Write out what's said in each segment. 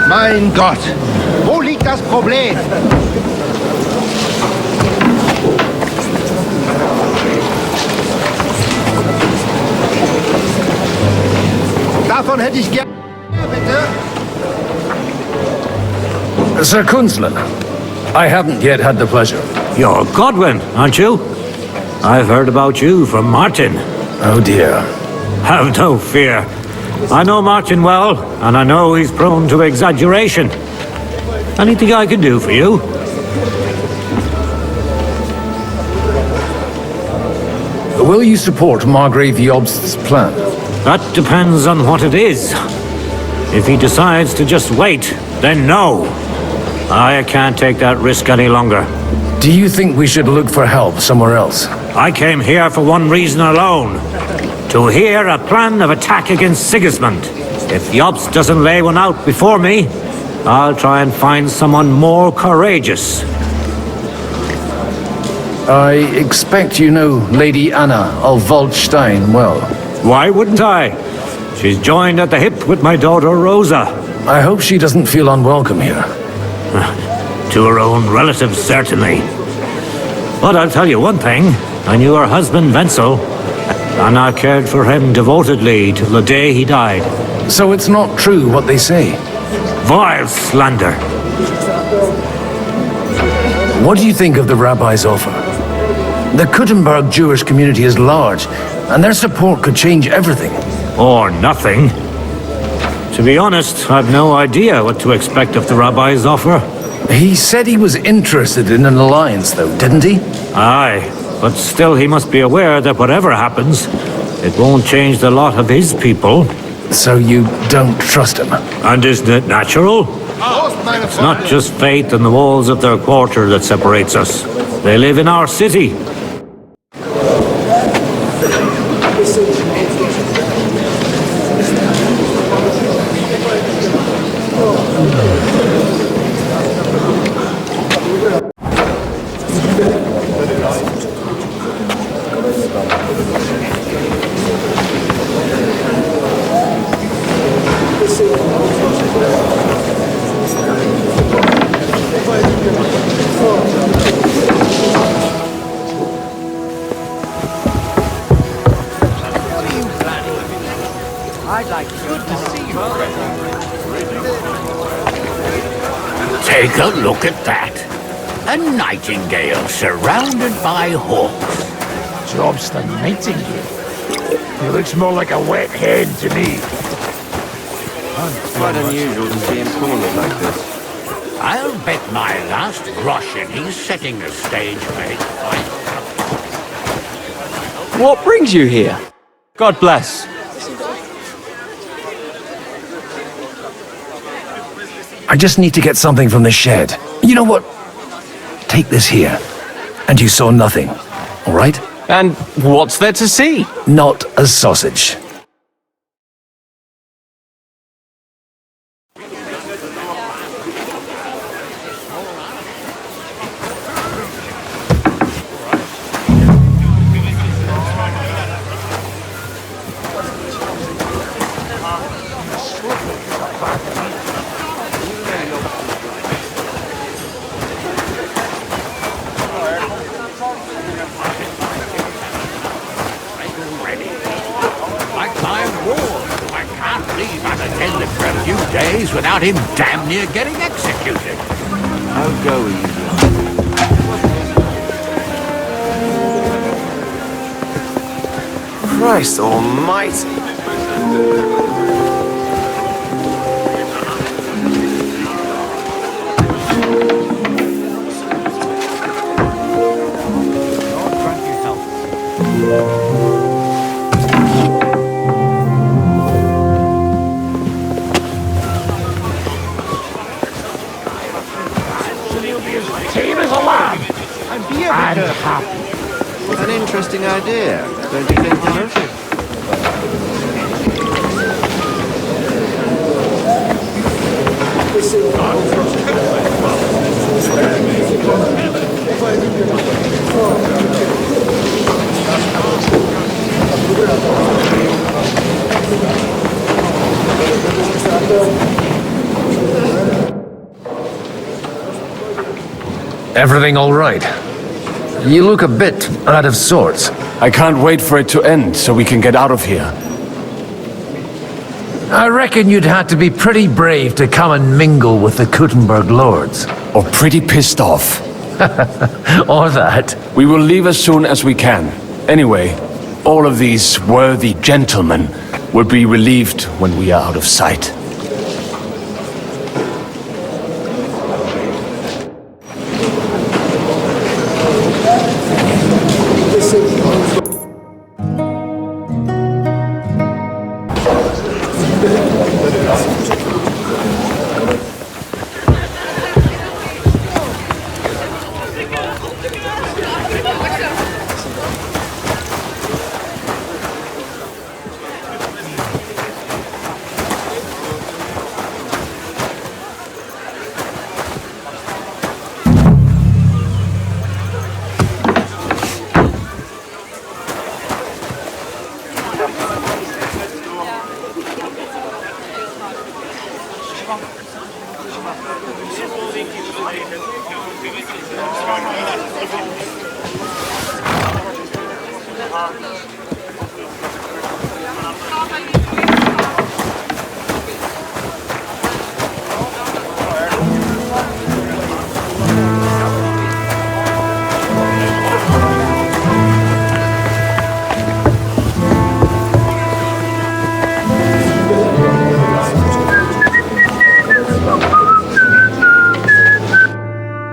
Mein Gott, wo liegt das Problem? Davon hätte ich gerne, bitte. Sir Kunzman, I haven't yet had the pleasure. You're Godwin, aren't you? I've heard about you from Martin. Oh dear. Have no fear. I know Martin well, and I know he's prone to exaggeration. Anything I can do for you? Will you support Margrave Jobst's plan? That depends on what it is. If he decides to just wait, then no. I can't take that risk any longer. Do you think we should look for help somewhere else? I came here for one reason alone. To hear a plan of attack against Sigismund. If Jobst doesn't lay one out before me, I'll try and find someone more courageous. I expect you know Lady Anna of Waldstein well. Why wouldn't I? She's joined at the hip with my daughter Rosa. I hope she doesn't feel unwelcome here. To her own relatives, certainly. But I'll tell you one thing. I knew her husband, Wenzel, and I cared for him devotedly till the day he died. So it's not true what they say? Vile slander. What do you think of the rabbi's offer? The Kuttenberg Jewish community is large, and their support could change everything. Or nothing. To be honest, I've no idea what to expect of the rabbi's offer. He said he was interested in an alliance, though, didn't he? Aye, but still he must be aware that whatever happens, it won't change the lot of his people. So you don't trust him? And isn't it natural? It's not just faith in the walls of their quarter that separates us. They live in our city. Take a look at that. A nightingale surrounded by hawks. Jobst the nightingale. He looks more like a wet hen to me. It's quite unusual to see him cornered like this. I'll bet my last groschen he's setting the stage for his fight. What brings you here? God bless. I just need to get something from the shed. You know what? Take this here. And you saw nothing, all right? And what's there to see? Not a sausage. Without him damn near getting executed. Oh, go easy. Christ almighty. An interesting idea, don't you think, Danno? Everything all right? You look a bit out of sorts. I can't wait for it to end so we can get out of here. I reckon you'd have to be pretty brave to come and mingle with the Kuttenberg lords. Or pretty pissed off. Or that. We will leave as soon as we can. Anyway, all of these worthy gentlemen will be relieved when we are out of sight.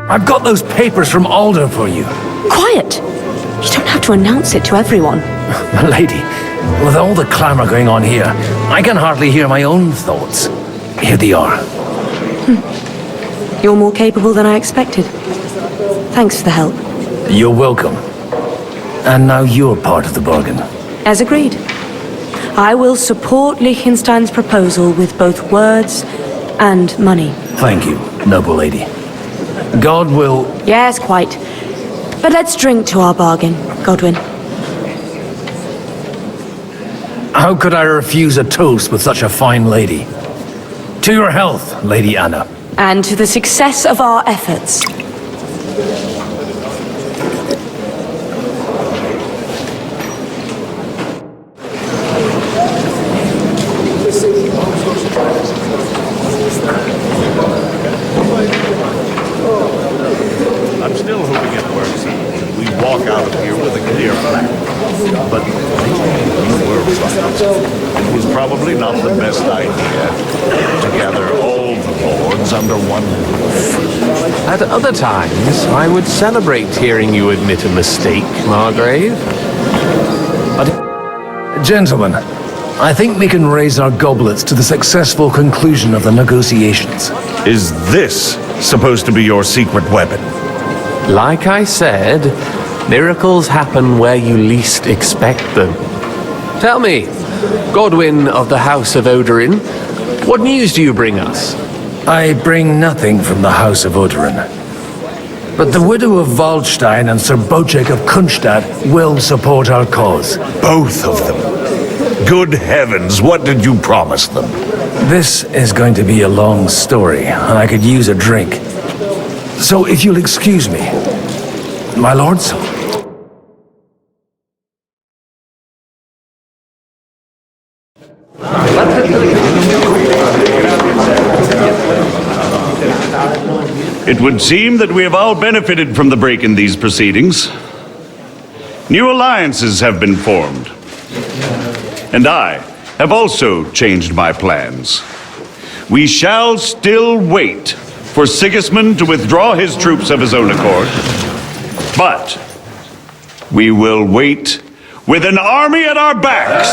I've got those papers from Alder for you. Quiet! You don't have to announce it to everyone. Lady, with all the clamor going on here, I can hardly hear my own thoughts. Here they are. You're more capable than I expected. Thanks for the help. You're welcome. And now you're part of the bargain. As agreed. I will support Liechtenstein's proposal with both words and money. Thank you, noble lady. God will... Yes, quite. But let's drink to our bargain, Godwin. How could I refuse a toast with such a fine lady? To your health, Lady Anna. And to the success of our efforts. I'm still hoping it works. We walk out of here with a clear plan. But you were right. It was probably not the best idea to gather all the lords under one roof. At other times, I would celebrate hearing you admit a mistake, Margrave. Gentlemen, I think we can raise our goblets to the successful conclusion of the negotiations. Is this supposed to be your secret weapon? Like I said, miracles happen where you least expect them. Tell me, Godwin of the House of Odorin, what news do you bring us? I bring nothing from the House of Odorin. But the widow of Waldstein and Sir Bocek of Kunstadt will support our cause. Both of them. Good heavens, what did you promise them? This is going to be a long story, and I could use a drink. So if you'll excuse me, my lords? It would seem that we have all benefited from the break in these proceedings. New alliances have been formed. And I have also changed my plans. We shall still wait for Sigismund to withdraw his troops of his own accord. But we will wait with an army at our backs.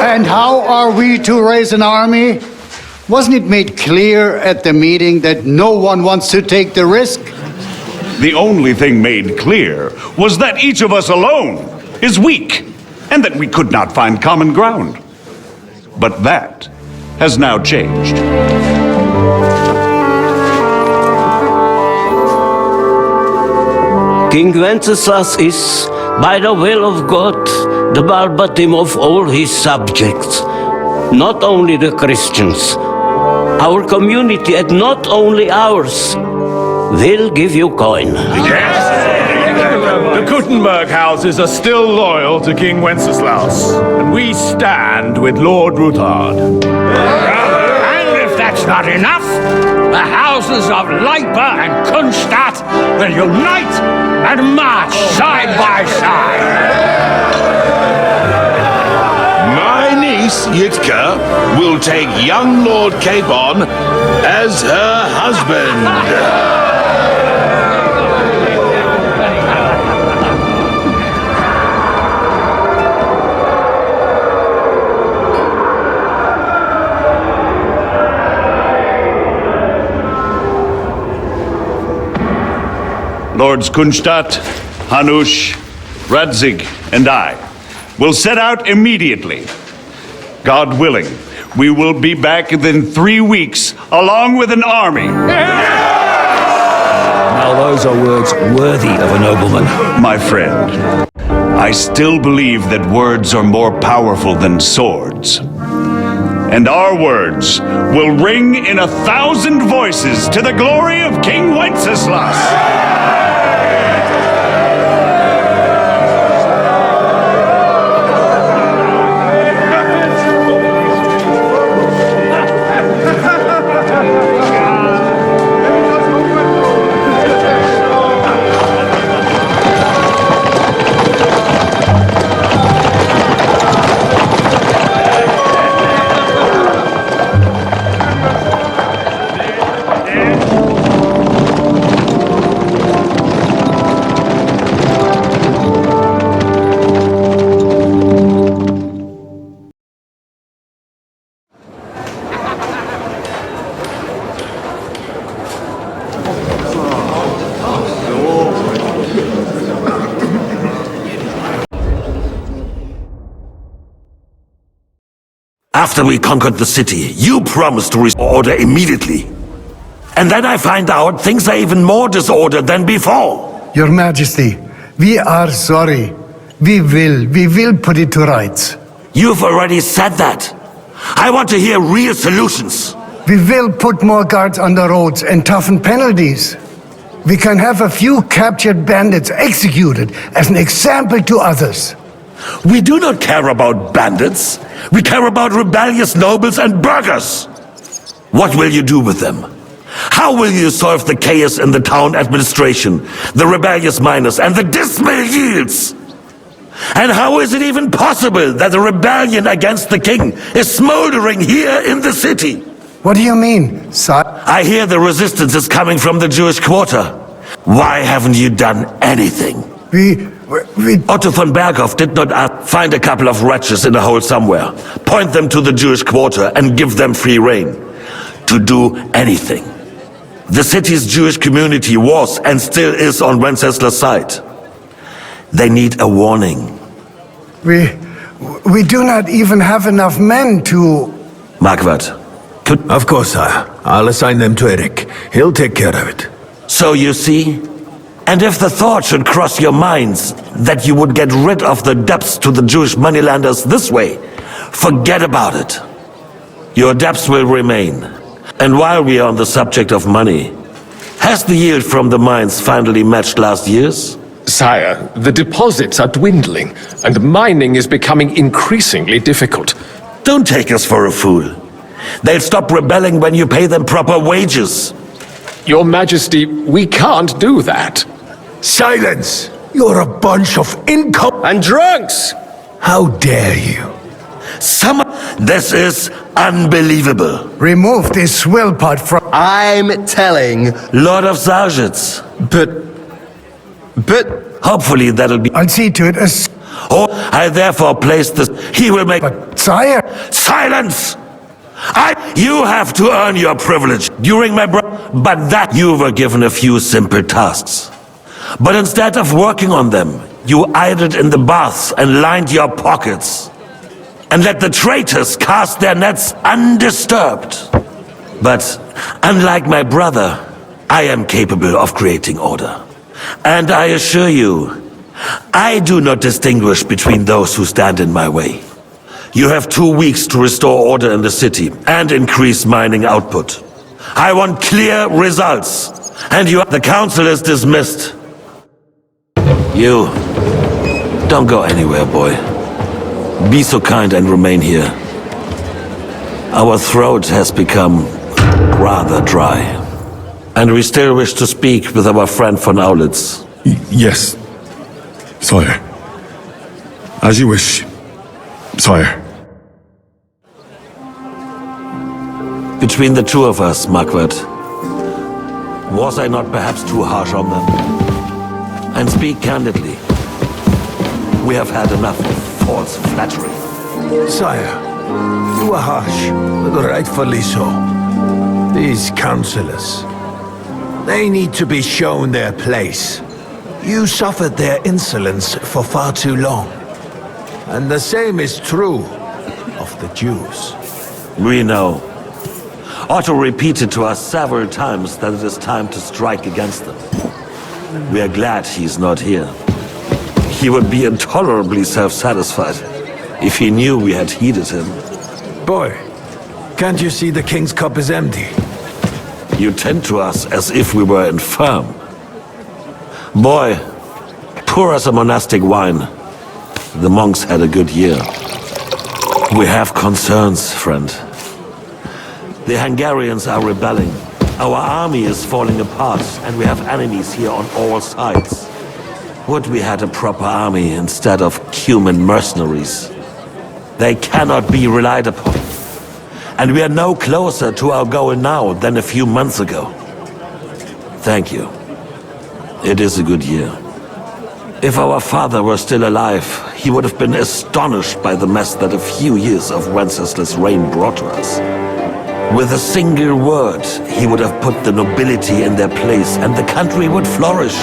And how are we to raise an army? Wasn't it made clear at the meeting that no one wants to take the risk? The only thing made clear was that each of us alone is weak, and that we could not find common ground. But that has now changed. King Wenceslas is by the will of God, the verbatim of all his subjects, not only the Christians, our community and not only ours, will give you coin. Yes! The Kuttenberg houses are still loyal to King Wenceslaus, and we stand with Lord Ruthard. And if that's not enough, the houses of Leipa and Kunstadt will unite and march side by side. My niece, Jižka, will take young Lord Capon as her husband. Lords Kunstadt, Hanush, Radzig, and I will set out immediately. God willing, we will be back within 3 weeks, along with an army. Now those are words worthy of a nobleman. My friend, I still believe that words are more powerful than swords. And our words will ring in 1,000 voices to the glory of King Wenceslas. After we conquered the city, you promised to restore order immediately. And then I find out things are even more disordered than before. Your Majesty, we are sorry. We will put it to rights. You've already said that. I want to hear real solutions. We will put more guards on the roads and toughen penalties. We can have a few captured bandits executed as an example to others. We do not care about bandits. We care about rebellious nobles and burghers. What will you do with them? How will you solve the chaos in the town administration, the rebellious miners, and the dismal yields? And how is it even possible that a rebellion against the king is smoldering here in the city? What do you mean, sir? I hear the resistance is coming from the Jewish quarter. Why haven't you done anything? Otto von Berghoff did not find a couple of wretches in a hole somewhere, point them to the Jewish quarter and give them free rein to do anything. The city's Jewish community was and still is on Wenceslas' side. They need a warning. We do not even have enough men to... Marquardt. Of course, sire. I'll assign them to Eric. He'll take care of it. So you see? And if the thought should cross your minds that you would get rid of the debts to the Jewish moneylenders this way, forget about it. Your debts will remain. And while we are on the subject of money, has the yield from the mines finally matched last year's? Sire, the deposits are dwindling, and mining is becoming increasingly difficult. Don't take us for a fool. They'll stop rebelling when you pay them proper wages. Your Majesty, we can't do that. Silence! You're a bunch of income... And drunks! How dare you? This is unbelievable. Remove this swill pot from... I'm telling... Lord of Sargitz. But... Hopefully that'll be... I'll see to it as... Oh, I therefore place this... He will make... But, sire... Silence! You have to earn your privilege during my but that you were given a few simple tasks. But instead of working on them, you idled in the baths and lined your pockets. And let the traitors cast their nets undisturbed. But unlike my brother, I am capable of creating order. And I assure you, I do not distinguish between those who stand in my way. You have 2 weeks to restore order in the city and increase mining output. I want clear results. And the council is dismissed. You, don't go anywhere, boy. Be so kind and remain here. Our throat has become rather dry. And we still wish to speak with our friend von Aulitz. Yes, sire. As you wish, sire. Between the two of us, Marquardt, was I not perhaps too harsh on them? And speak candidly. We have had enough of false flattery. Sire, you are harsh, but rightfully so. These councillors, they need to be shown their place. You suffered their insolence for far too long. And the same is true of the Jews. We know. Otto repeated to us several times that it is time to strike against them. We are glad he's not here. He would be intolerably self-satisfied if he knew we had heeded him. Boy, can't you see the king's cup is empty? You tend to us as if we were infirm. Boy, pour us a monastic wine. The monks had a good year. We have concerns, friend. The Hungarians are rebelling. Our army is falling apart, and we have enemies here on all sides. Would we had a proper army instead of human mercenaries? They cannot be relied upon. And we are no closer to our goal now than a few months ago. Thank you. It is a good year. If our father were still alive, he would have been astonished by the mess that a few years of Wenceslas' reign brought to us. With a single word, he would have put the nobility in their place, and the country would flourish.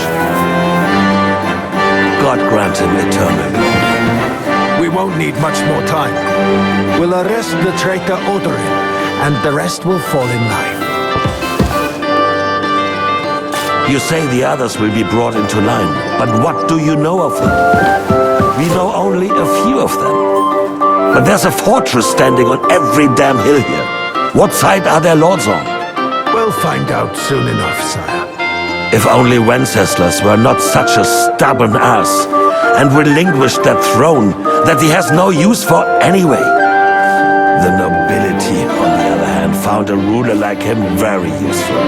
God grant him eternal glory. We won't need much more time. We'll arrest the traitor Odorin, and the rest will fall in line. You say the others will be brought into line, but what do you know of them? We know only a few of them. But there's a fortress standing on every damn hill here. What side are their lords on? We'll find out soon enough, sire. If only Wenceslas were not such a stubborn ass and relinquished that throne that he has no use for anyway. The nobility, on the other hand, found a ruler like him very useful.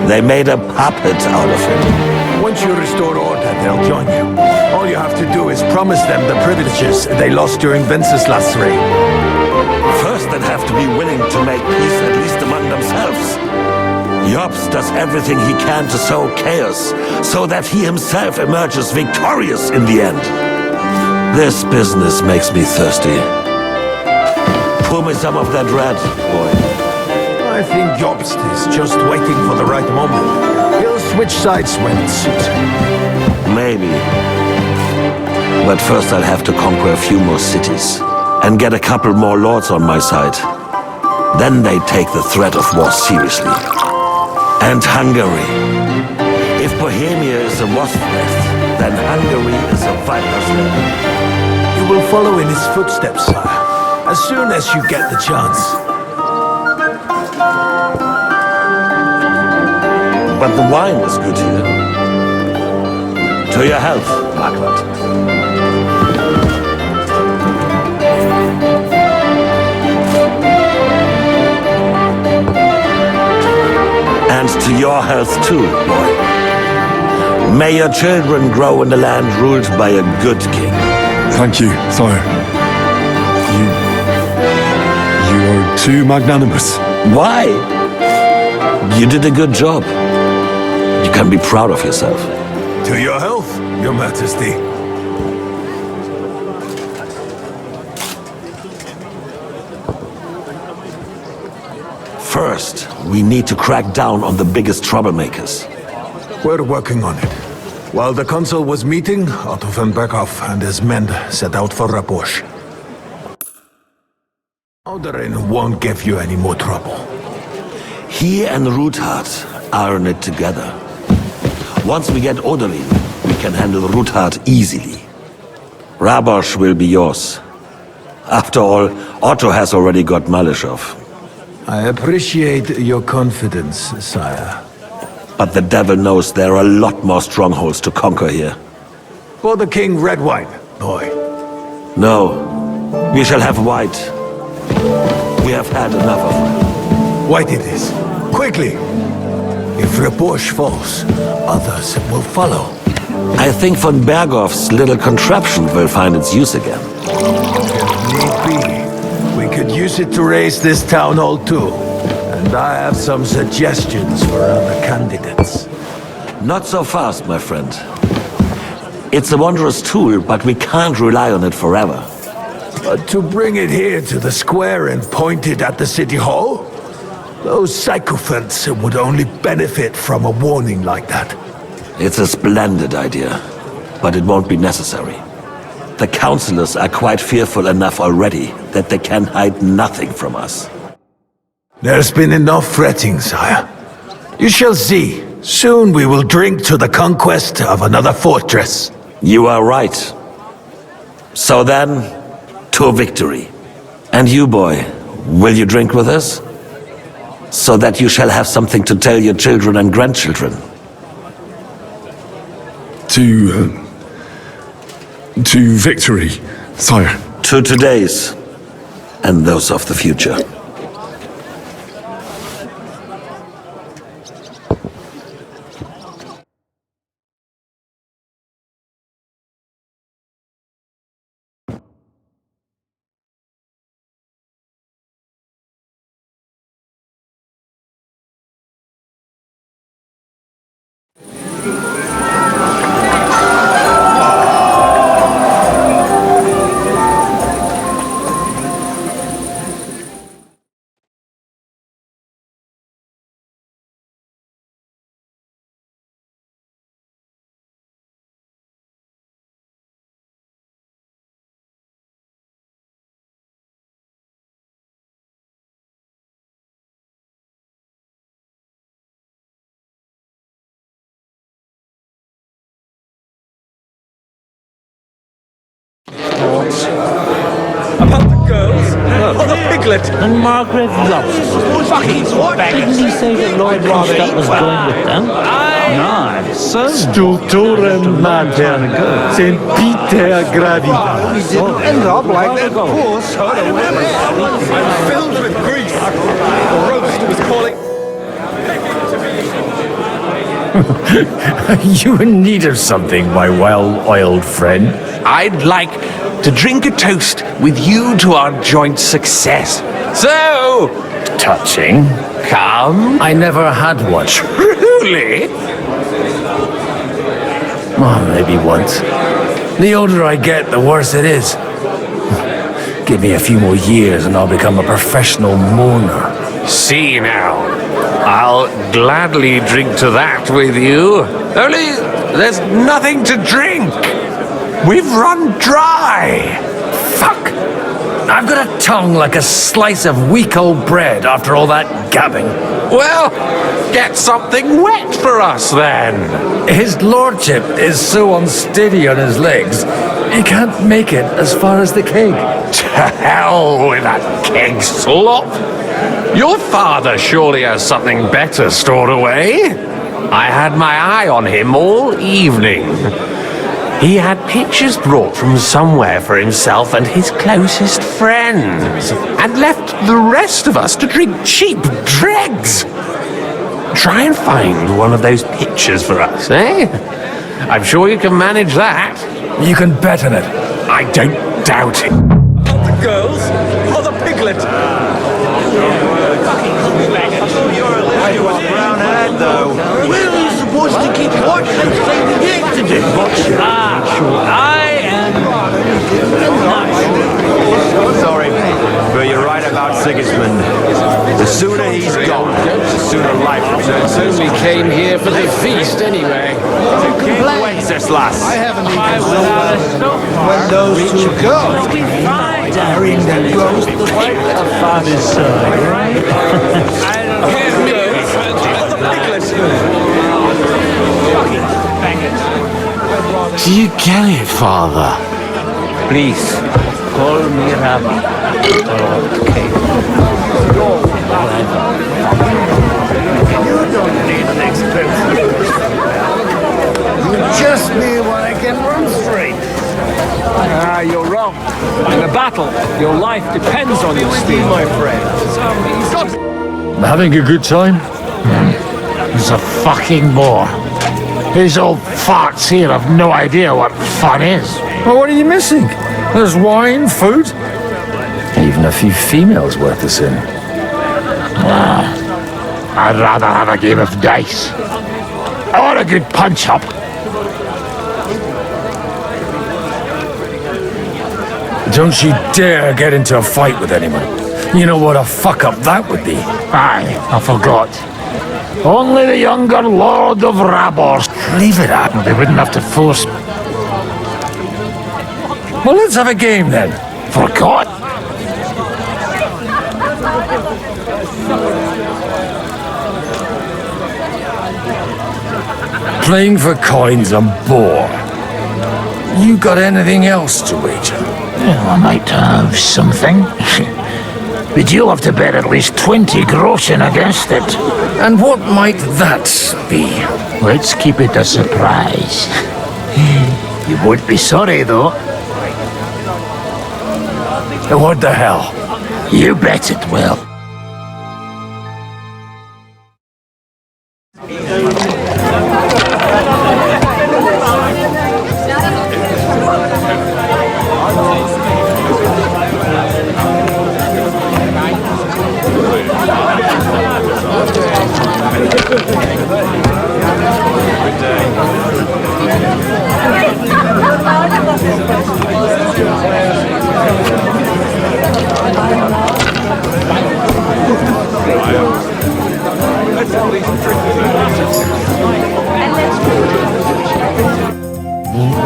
They made a puppet out of him. Once you restore order, they'll join you. All you have to do is promise them the privileges they lost during Wenceslas' reign. First, they'd have to be willing to make peace at least among themselves. Jobst does everything he can to sow chaos, so that he himself emerges victorious in the end. This business makes me thirsty. Pour me some of that red, boy. I think Jobst is just waiting for the right moment. He'll switch sides when it suits him. Maybe. But first I'll have to conquer a few more cities and get a couple more lords on my side. Then they take the threat of war seriously. And Hungary. If Bohemia is a wasp nest, then Hungary is a viper's nest. You will follow in his footsteps, sire, as soon as you get the chance. But the wine is good here. To your health, Marquardt. And to your health too, boy. May your children grow in a land ruled by a good king. Thank you, sire. You are too magnanimous. Why? You did a good job. You can be proud of yourself. To your health, Your Majesty. First, we need to crack down on the biggest troublemakers. We're working on it. While the consul was meeting, Otto von Berghoff and his men set out for Raposh. Odorin won't give you any more trouble. He and Ruthard are in it together. Once we get Odorin, we can handle Ruthard easily. Rabosch will be yours. After all, Otto has already got Malishov. I appreciate your confidence, sire. But the devil knows there are a lot more strongholds to conquer here. For the king, red wine, boy. No, we shall have white. We have had enough of it. White it is. Quickly! If Rabosch falls, others will follow. I think von Berghoff's little contraption will find its use again. If need be, we could use it to raise this town hall too. And I have some suggestions for other candidates. Not so fast, my friend. It's a wondrous tool, but we can't rely on it forever. But to bring it here to the square and point it at the city hall? Those sycophants would only benefit from a warning like that. It's a splendid idea, but it won't be necessary. The councillors are quite fearful enough already that they can hide nothing from us. There's been enough fretting, sire. You shall see. Soon we will drink to the conquest of another fortress. You are right. So then, to victory. And you, boy, will you drink with us? So that you shall have something to tell your children and grandchildren. To victory, sire. To today's, and those of the future. About the girls? Or the piglet? And Margaret Jobst. Didn't he say that Lord Kronstadt was going with them? No, Stulturen mater, St. Peter gravida. He didn't end up like that course. I'm filled with grief. The roast was calling... You in need of something, my well-oiled friend? I'd like to drink a toast with you to our joint success. So, touching. Come. I never had one. Truly? Oh, maybe once. The older I get, the worse it is. Give me a few more years and I'll become a professional mourner. See now. I'll gladly drink to that with you. Only there's nothing to drink. We've run dry. Fuck. I've got a tongue like a slice of weak old bread after all that gabbing. Well, get something wet for us then. His lordship is so unsteady on his legs, he can't make it as far as the keg. To hell with that keg slop. Your father surely has something better stored away. I had my eye on him all evening. He had pictures brought from somewhere for himself and his closest friends, and left the rest of us to drink cheap dregs. Try and find one of those pictures for us, eh? I'm sure you can manage that. You can bet on it. I don't doubt it. About the girls? Or the piglet? You are brown haired, though. Where are you supposed to keep watch and say the game to do? I am not Sorry, but you're right about Sigismund. The sooner he's gone, the sooner life returns. We came here for the feast anyway. King Wenceslas. I haven't even when those two go. Daring the ghost to fight a father's son, right? Or the piglet? Do you get it, Father? Please, call me Rabbi. Okay. You don't need an expensive. You just need one I can run straight. Ah, you're wrong. In a battle, your life depends on your steel, my friend. Having a good time? He's a fucking bore. These old farts here have no idea what fun is. Well, what are you missing? There's wine, food. Even a few females worth the sin. I'd rather have a game of dice. Or a good punch-up. Don't you dare get into a fight with anyone. You know what a fuck-up that would be. Aye, I forgot. Only the younger Lord of Warhorse. Leave it up. They wouldn't have to force... Well, let's have a game then. Forgot? Playing for coins a bore. You got anything else to wager? Well, I might have something. But you'll have to bet at least 20 groschen against it. And what might that be? Let's keep it a surprise. You won't be sorry, though. What the hell? You bet it will.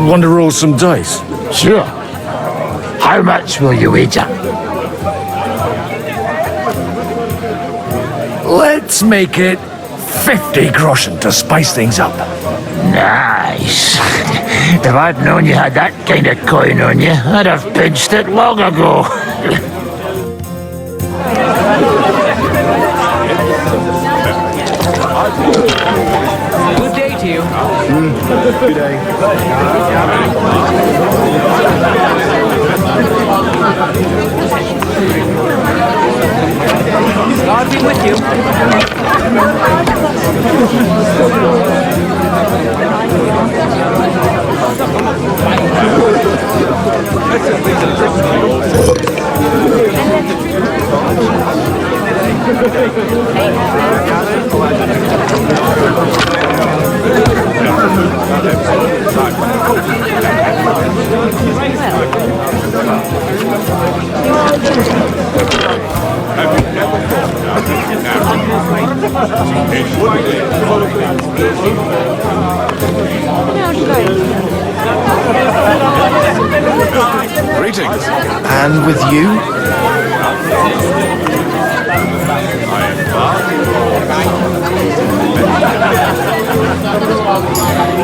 Want to roll some dice? Sure. How much will you wager? Let's make it 50 groschen to spice things up. Nice. If I'd known you had that kind of coin on you, I'd have pinched it long ago. Good day to you. Good day. God be with you. Greetings. And with you?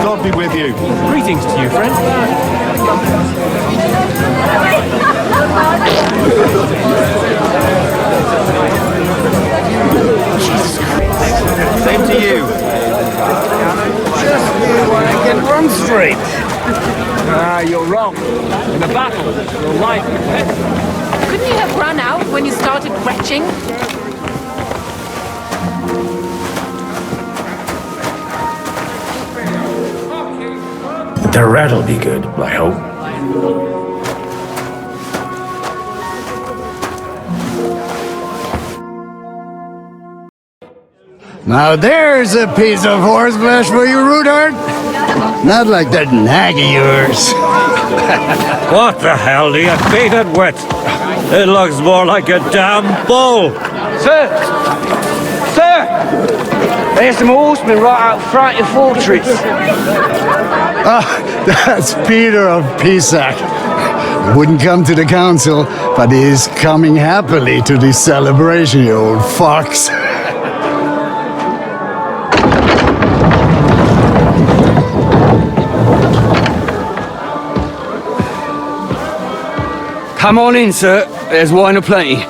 God be with you. Greetings to you, friend. Same to you. Just need one I can run straight. Ah, you're wrong. In a battle, your life depends. Couldn't you have run out when you started retching? The rat'll be good, I hope. Now there's a piece of horseflesh for you, Rudart. Not like that nag of yours. What the hell do you feed it with? It looks more like a damn bull. Sir! Sir! There's some horsemen right out front of the fortress. Ah, that's Peter of Pisac. He wouldn't come to the council, but he is coming happily to this celebration, you old fox. Come on in, sir. There's wine aplenty.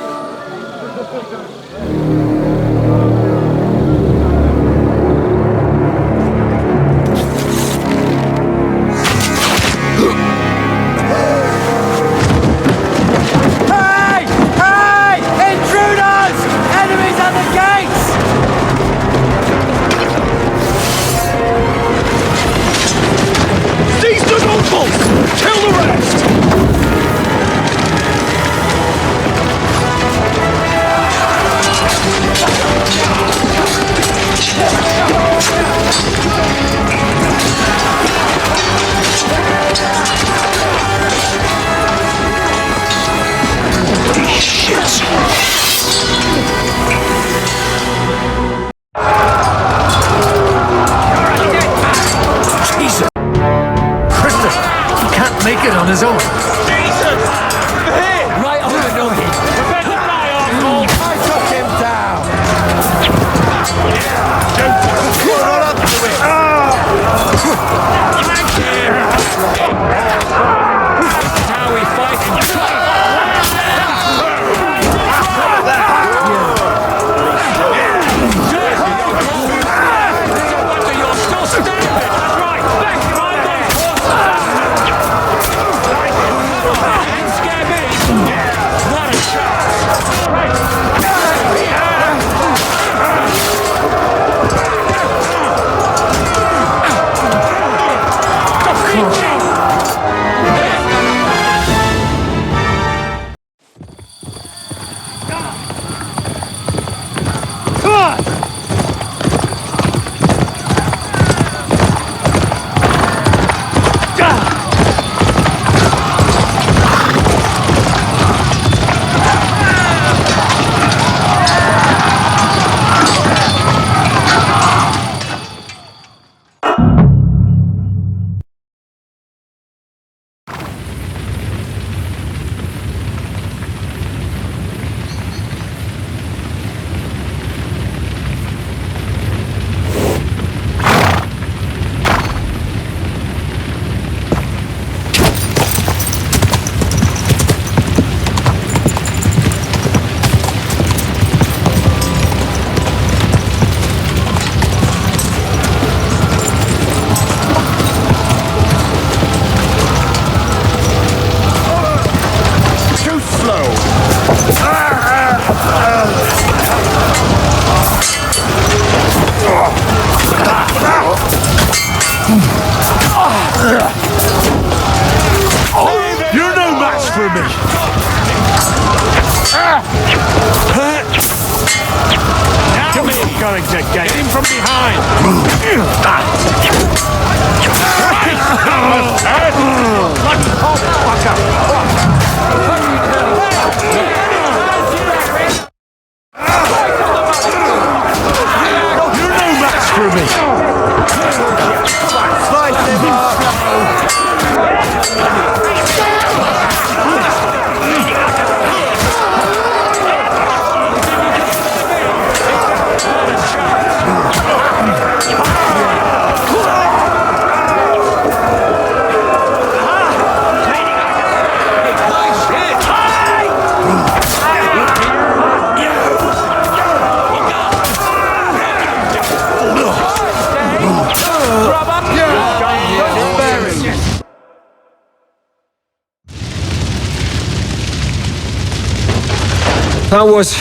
That was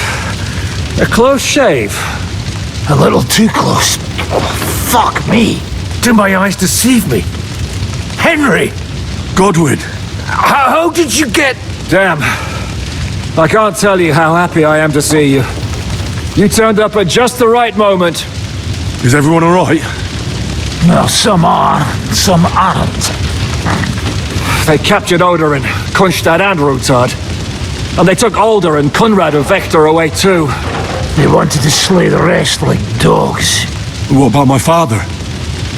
a close shave. A little too close. Fuck me. Did my eyes deceive me? Henry! Godwin! How did you get... Damn. I can't tell you how happy I am to see you. You turned up at just the right moment. Is everyone all right? Well, some are, some aren't. They captured Odorin, Kunstad and Rutard. And they took Alder and Conrad of Vector away too. They wanted to slay the rest like dogs. What about my father?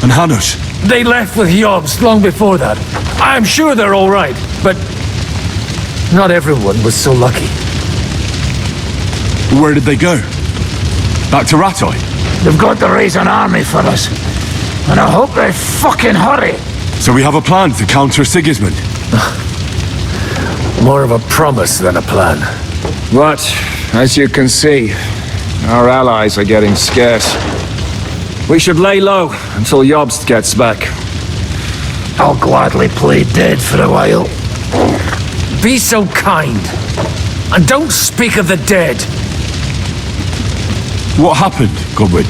And Hanush? They left with Jobst long before that. I'm sure they're all right, but not everyone was so lucky. Where did they go? Back to Ratoi? They've got to raise an army for us. And I hope they fucking hurry. So we have a plan to counter Sigismund? More of a promise than a plan. But, as you can see, our allies are getting scarce. We should lay low until Jobst gets back. I'll gladly play dead for a while. Be so kind. And don't speak of the dead. What happened, Godwin?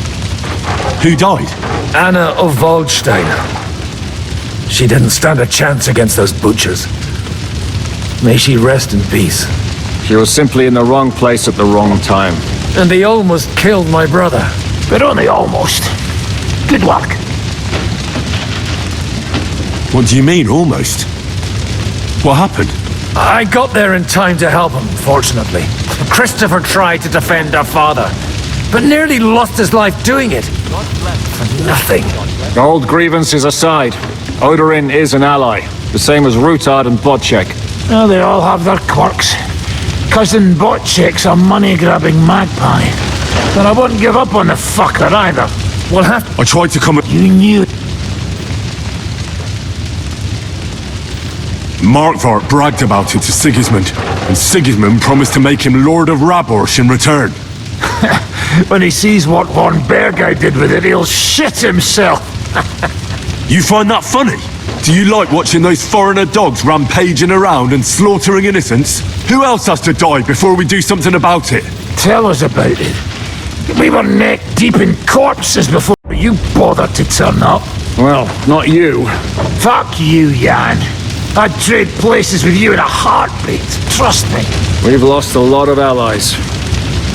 Who died? Anna of Waldstein. She didn't stand a chance against those butchers. May she rest in peace. She was simply in the wrong place at the wrong time. And they almost killed my brother. But only almost. Good luck. What do you mean, almost? What happened? I got there in time to help him, fortunately. Christopher tried to defend our father, but nearly lost his life doing it. For nothing. Old grievances aside, Odorin is an ally, the same as Rutard and Bocek. Oh, they all have their quirks. Cousin Bocek's a money-grabbing magpie. But I wouldn't give up on the fucker either. We'll have... I tried to come... You knew... Markvart bragged about it to Sigismund, and Sigismund promised to make him Lord of Rabors in return. When he sees what Von Bergau did with it, he'll shit himself. You find that funny? Do you like watching those foreigner dogs rampaging around and slaughtering innocents? Who else has to die before we do something about it? Tell us about it. We were neck deep in corpses before you bothered to turn up. Well, not you. Fuck you, Jan. I'd trade places with you in a heartbeat. Trust me. We've lost a lot of allies.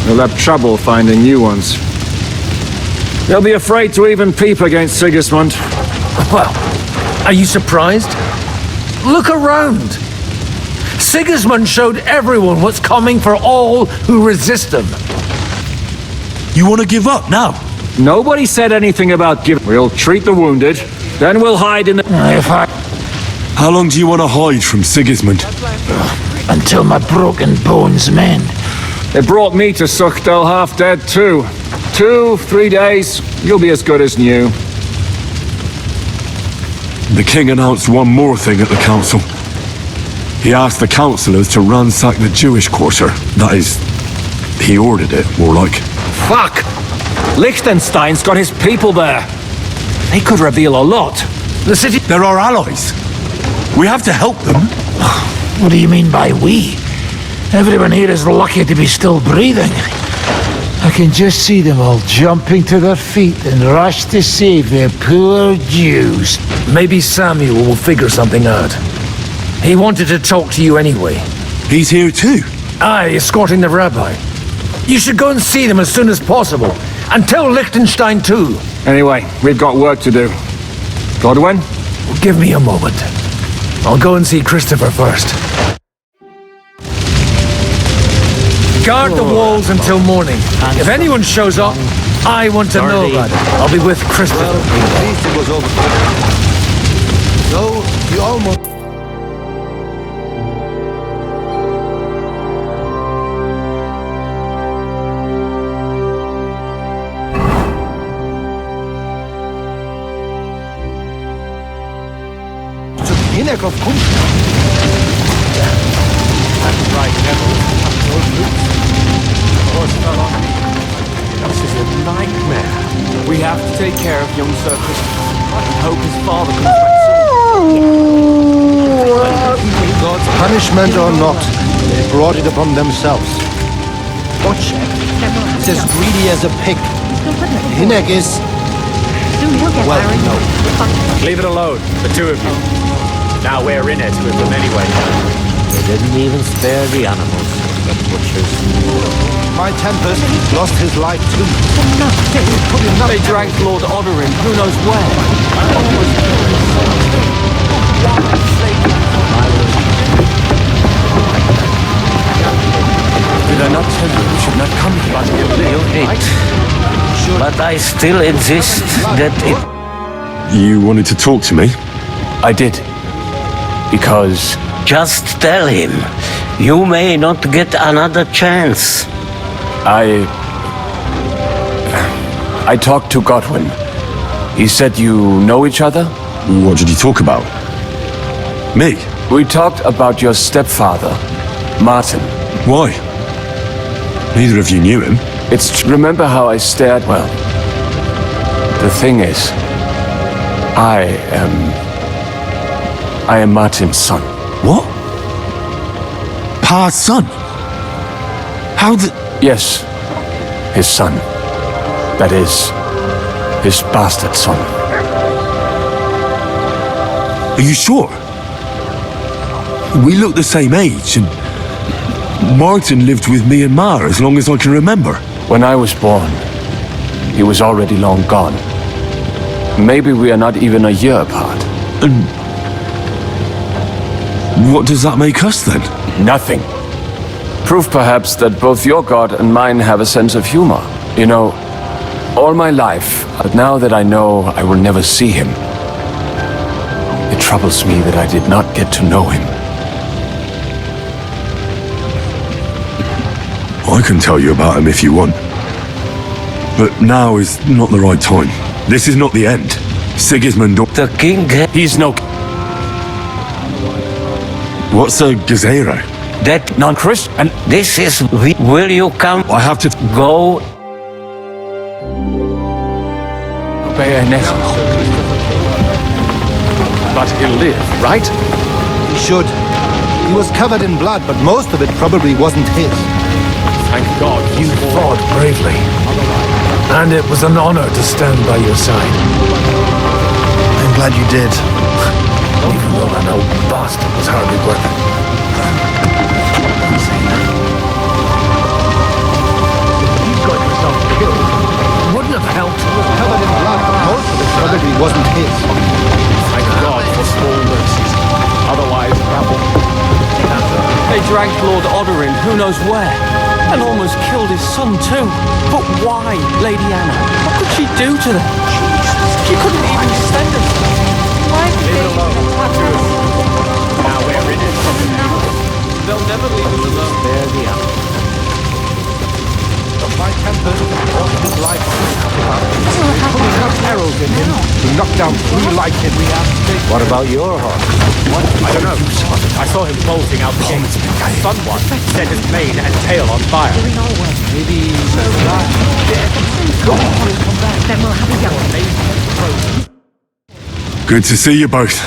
We'll have trouble finding new ones. They'll be afraid to even peep against Sigismund. Well, are you surprised? Look around. Sigismund showed everyone what's coming for all who resist him. You want to give up now? Nobody said anything about giving. We'll treat the wounded, then we'll hide in the... How long do you want to hide from Sigismund? Until my broken bones mend. They brought me to Suchdal half dead too. 2-3 days, you'll be as good as new. The king announced one more thing at the council. He asked the councillors to ransack the Jewish quarter. That is, he ordered it, more like. Fuck! Liechtenstein's got his people there. They could reveal a lot. The city... They're our allies. We have to help them. What do you mean by we? Everyone here is lucky to be still breathing. I can just see them all jumping to their feet and rush to save their poor Jews. Maybe Samuel will figure something out. He wanted to talk to you anyway. He's here too? Aye, escorting the rabbi. You should go and see them as soon as possible. And tell Liechtenstein too. Anyway, we've got work to do. Godwin? Give me a moment. I'll go and see Christopher first. Guard the walls until morning. If anyone shows up, I want to know about it. I'll be with Christopher. At least it was over. So, you almost... Hinnerk of Kunst. That's right, Neville. This is a nightmare. We have to take care of young Sir Christopher and hope his father comes back soon. God's punishment or not, they brought it upon themselves. Bocek is as greedy as a pig. Hinnerk is... well, no. Leave it alone, the two of you. Now we're in it with them anyway. They didn't even spare the animals, the butchers. My Tempest lost his life too. They dragged Lord Odorin, who knows where. Did I not tell you should not come here? You did. But I still insist that it... You wanted to talk to me? I did. Because... Just tell him. You may not get another chance. I talked to Godwin. He said you know each other? What did you talk about? Me? We talked about your stepfather, Martin. Why? Neither of you knew him. Remember how I stared? Well, the thing is, I am Martin's son. What? Pa's son? How the... Yes, his son. That is, his bastard son. Are you sure? We look the same age, and Martin lived with me and Ma as long as I can remember. When I was born, he was already long gone. Maybe we are not even a year apart. And what does that make us then? Nothing. Proof perhaps that both your god and mine have a sense of humor. You know, all my life, but now that I know I will never see him, it troubles me that I did not get to know him. I can tell you about him if you want. But now is not the right time. This is not the end. Sigismund... The king... He's no... What's a gazera? That non-Christian... And this is... Will you come... I have to... Go... But he'll live, right? He should. He was covered in blood, but most of it probably wasn't his. Thank God You fought bravely, and it was an honor to stand by your side. I'm glad you did. Even though that old bastard was hardly worth it. He got himself killed. Wouldn't have helped. He was covered in blood, but most of it probably wasn't his. Thank God for small mercies. Otherwise, rabble. They dragged Lord Odorin who knows where, and almost killed his son too. But why, Lady Anna? What could she do to them? She couldn't even defend us. Why did they attack us? Now we're in it from the now. They'll never leave us alone. There the apple. My temper was his life. We have arrows in him to knock down 3 light in the What about your horse? I don't know. I saw him bolting out the gate. Someone set his mane and tail on fire. Maybe Then we'll have a young. Good to see you both.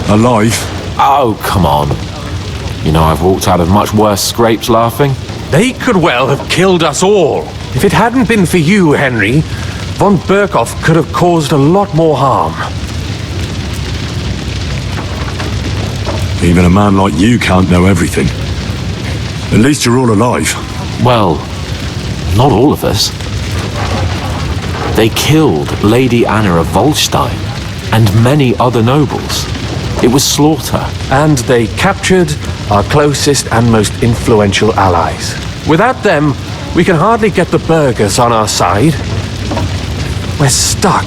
Alive. Oh, come on. You know, I've walked out of much worse scrapes laughing. They could well have killed us all. If it hadn't been for you, Henry, von Berkhoff could have caused a lot more harm. Even a man like you can't know everything. At least you're all alive. Well, not all of us. They killed Lady Anna of Volstein and many other nobles. It was slaughter. And they captured our closest and most influential allies. Without them, we can hardly get the burghers on our side. We're stuck.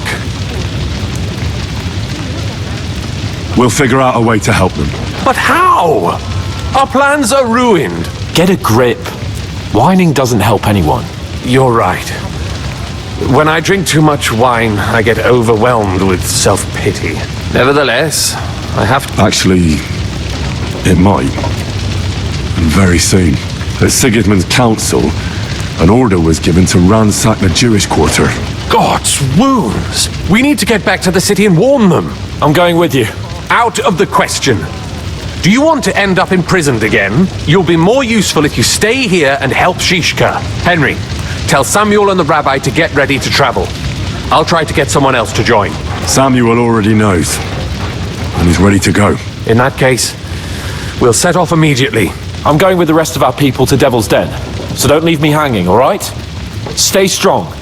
We'll figure out a way to help them. But how? Our plans are ruined. Get a grip. Whining doesn't help anyone. You're right. When I drink too much wine, I get overwhelmed with self-pity. Nevertheless, I have to... Actually, it might. And very soon. At Sigismund's council, an order was given to ransack the Jewish quarter. God's wounds! We need to get back to the city and warn them. I'm going with you. Out of the question. Do you want to end up imprisoned again? You'll be more useful if you stay here and help Žižka. Henry, tell Samuel and the rabbi to get ready to travel. I'll try to get someone else to join. Samuel already knows. And he's ready to go. In that case, we'll set off immediately. I'm going with the rest of our people to Devil's Den. So don't leave me hanging, all right? Stay strong.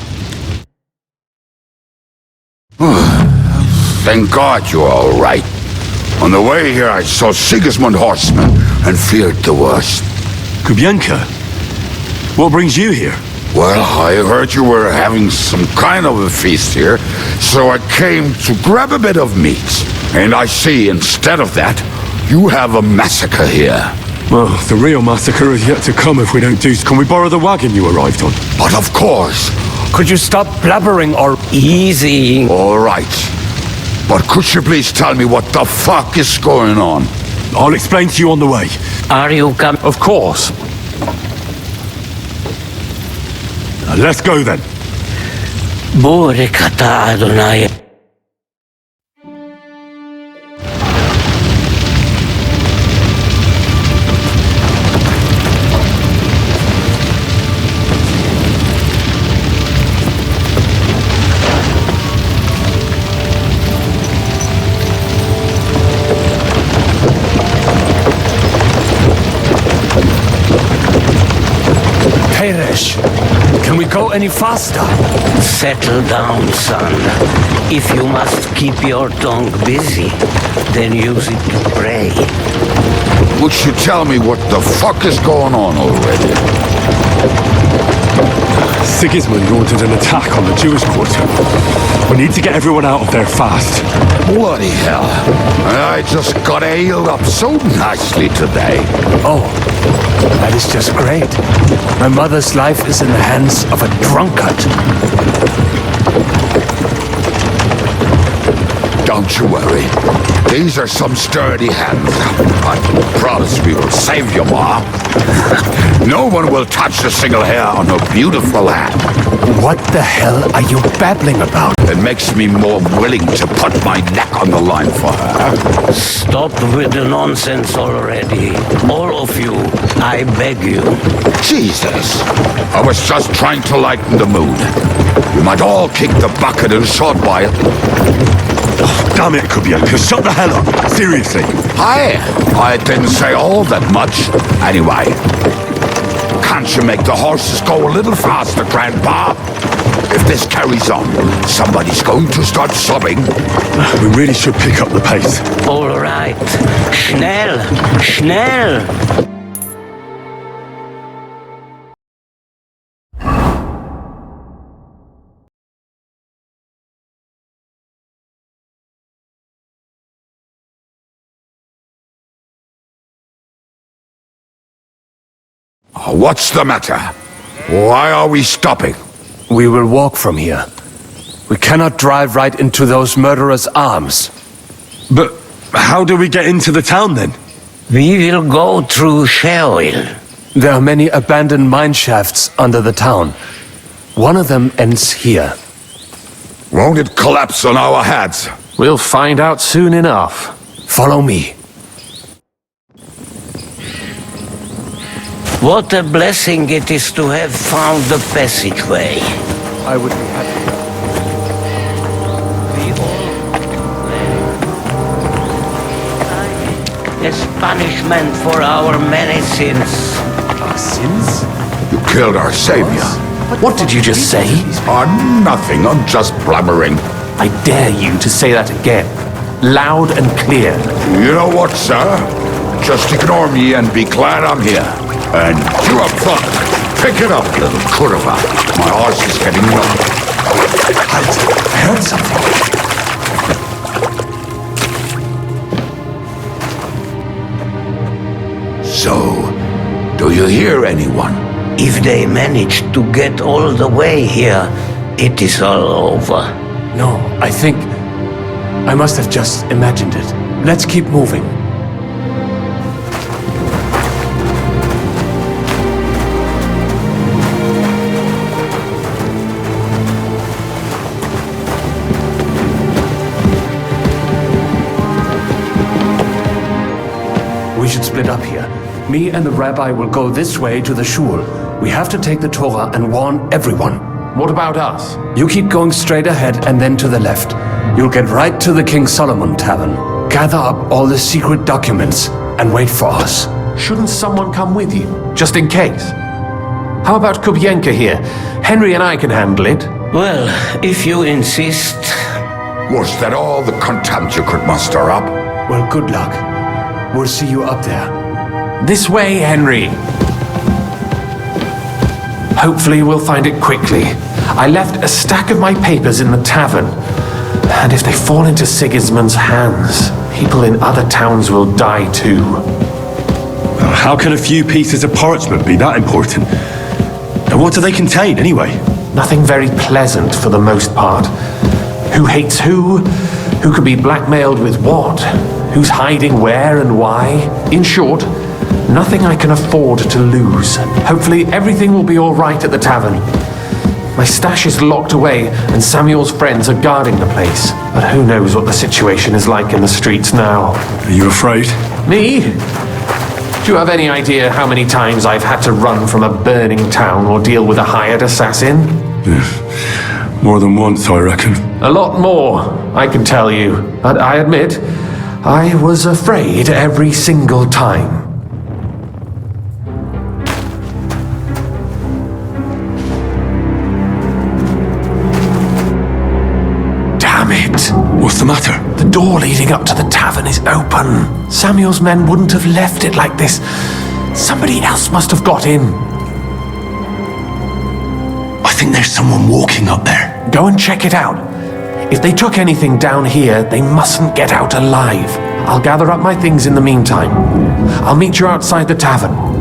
Thank God you're all right. On the way here, I saw Sigismund horsemen and feared the worst. Kubienka, what brings you here? Well, I heard you were having some kind of a feast here, so I came to grab a bit of meat. And I see, instead of that, you have a massacre here. Well, the real massacre is yet to come if we don't do... Can we borrow the wagon you arrived on? But of course. Could you stop blubbering or... Easy. All right. But could you please tell me what the fuck is going on? I'll explain to you on the way. Are you coming? Of course. Let's go then. Borekata Adonai. Can we go any faster? Settle down, son. If you must keep your tongue busy, then use it to pray. Would you tell me what the fuck is going on already? Sigismund ordered an attack on the Jewish quarter. We need to get everyone out of there fast. Bloody hell. I just got ailed up so nicely today. Oh, that is just great. My mother's life is in the hands of a drunkard. Don't you worry. These are some sturdy hands. I promise we will save you, Ma. No one will touch a single hair on her beautiful head. What the hell are you babbling about? It makes me more willing to put my neck on the line for her. Stop with the nonsense already. All of you, I beg you. Jesus. I was just trying to lighten the mood. We might all kick the bucket in a short while. Oh, damn it, Kubienka, shut the hell up. Seriously. I didn't say all that much. Anyway, can't you make the horses go a little faster, Grandpa? If this carries on, somebody's going to start sobbing. We really should pick up the pace. All right. Schnell! Schnell! What's the matter? Why are we stopping? We will walk from here. We cannot drive right into those murderers' arms. But how do we get into the town then? We will go through Sheol. There are many abandoned mine shafts under the town. One of them ends here. Won't it collapse on our heads? We'll find out soon enough. Follow me. What a blessing it is to have found the passageway. I would be happy. As punishment for our many sins. Our sins? You killed our savior. What did you just say? Nothing, I'm just blabbering. I dare you to say that again. Loud and clear. You know what, sir? Just ignore me and be glad I'm here. And you up front. Pick it up, little curva. My horse is getting numb. Halt! I heard something. So, do you hear anyone? If they manage to get all the way here, it is all over. No, I think... I must have just imagined it. Let's keep moving. We should split up here. Me and the rabbi will go this way to the shul. We have to take the Torah and warn everyone. What about us? You keep going straight ahead and then to the left. You'll get right to the King Solomon Tavern. Gather up all the secret documents and wait for us. Shouldn't someone come with you, just in case? How about Kubienka here? Henry and I can handle it. Well, if you insist. Was that all the contempt you could muster up? Well, good luck. We'll see you up there. This way, Henry. Hopefully we'll find it quickly. I left a stack of my papers in the tavern. And if they fall into Sigismund's hands, people in other towns will die too. How can a few pieces of parchment be that important? And what do they contain, anyway? Nothing very pleasant for the most part. Who hates who? Who could be blackmailed with what? Who's hiding where and why? In short, nothing I can afford to lose. Hopefully everything will be all right at the tavern. My stash is locked away, and Samuel's friends are guarding the place. But who knows what the situation is like in the streets now. Are you afraid? Me? Do you have any idea how many times I've had to run from a burning town or deal with a hired assassin? More than once, I reckon. A lot more, I can tell you. But I admit, I was afraid every single time. What's the matter? The door leading up to the tavern is open. Samuel's men wouldn't have left it like this. Somebody else must have got in. I think there's someone walking up there. Go and check it out. If they took anything down here, they mustn't get out alive. I'll gather up my things in the meantime. I'll meet you outside the tavern.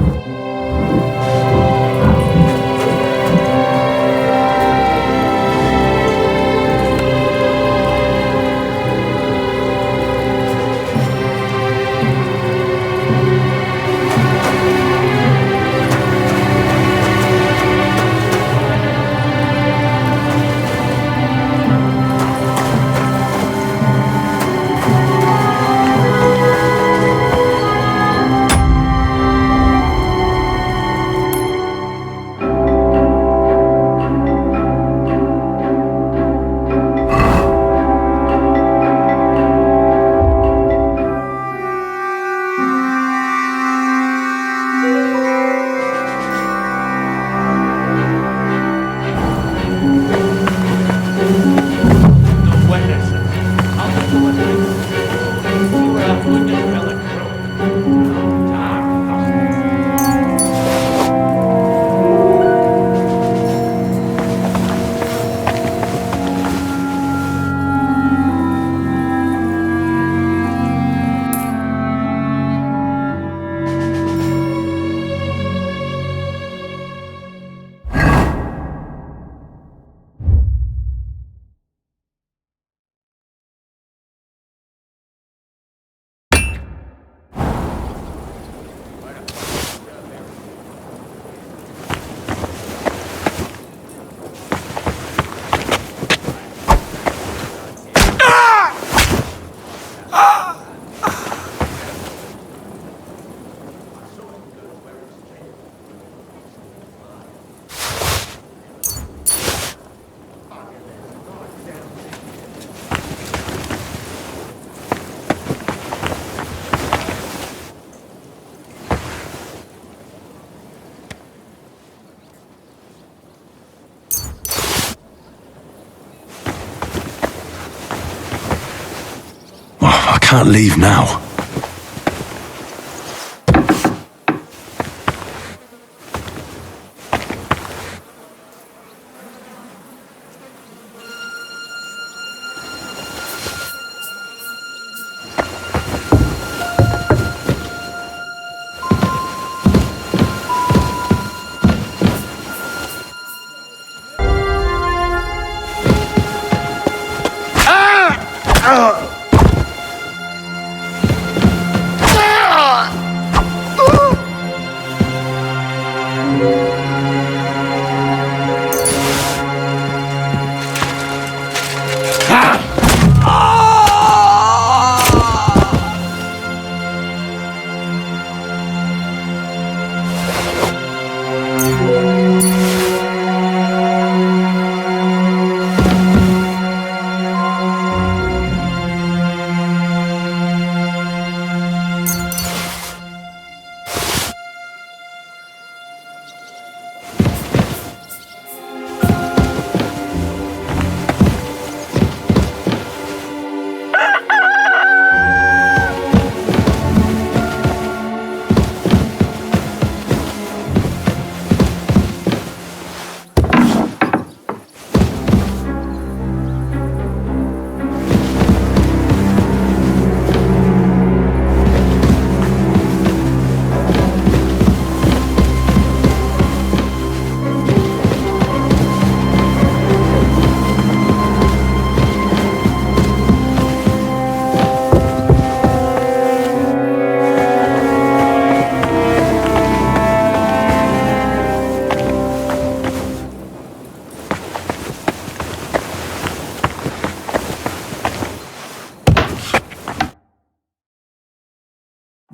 I can't leave now.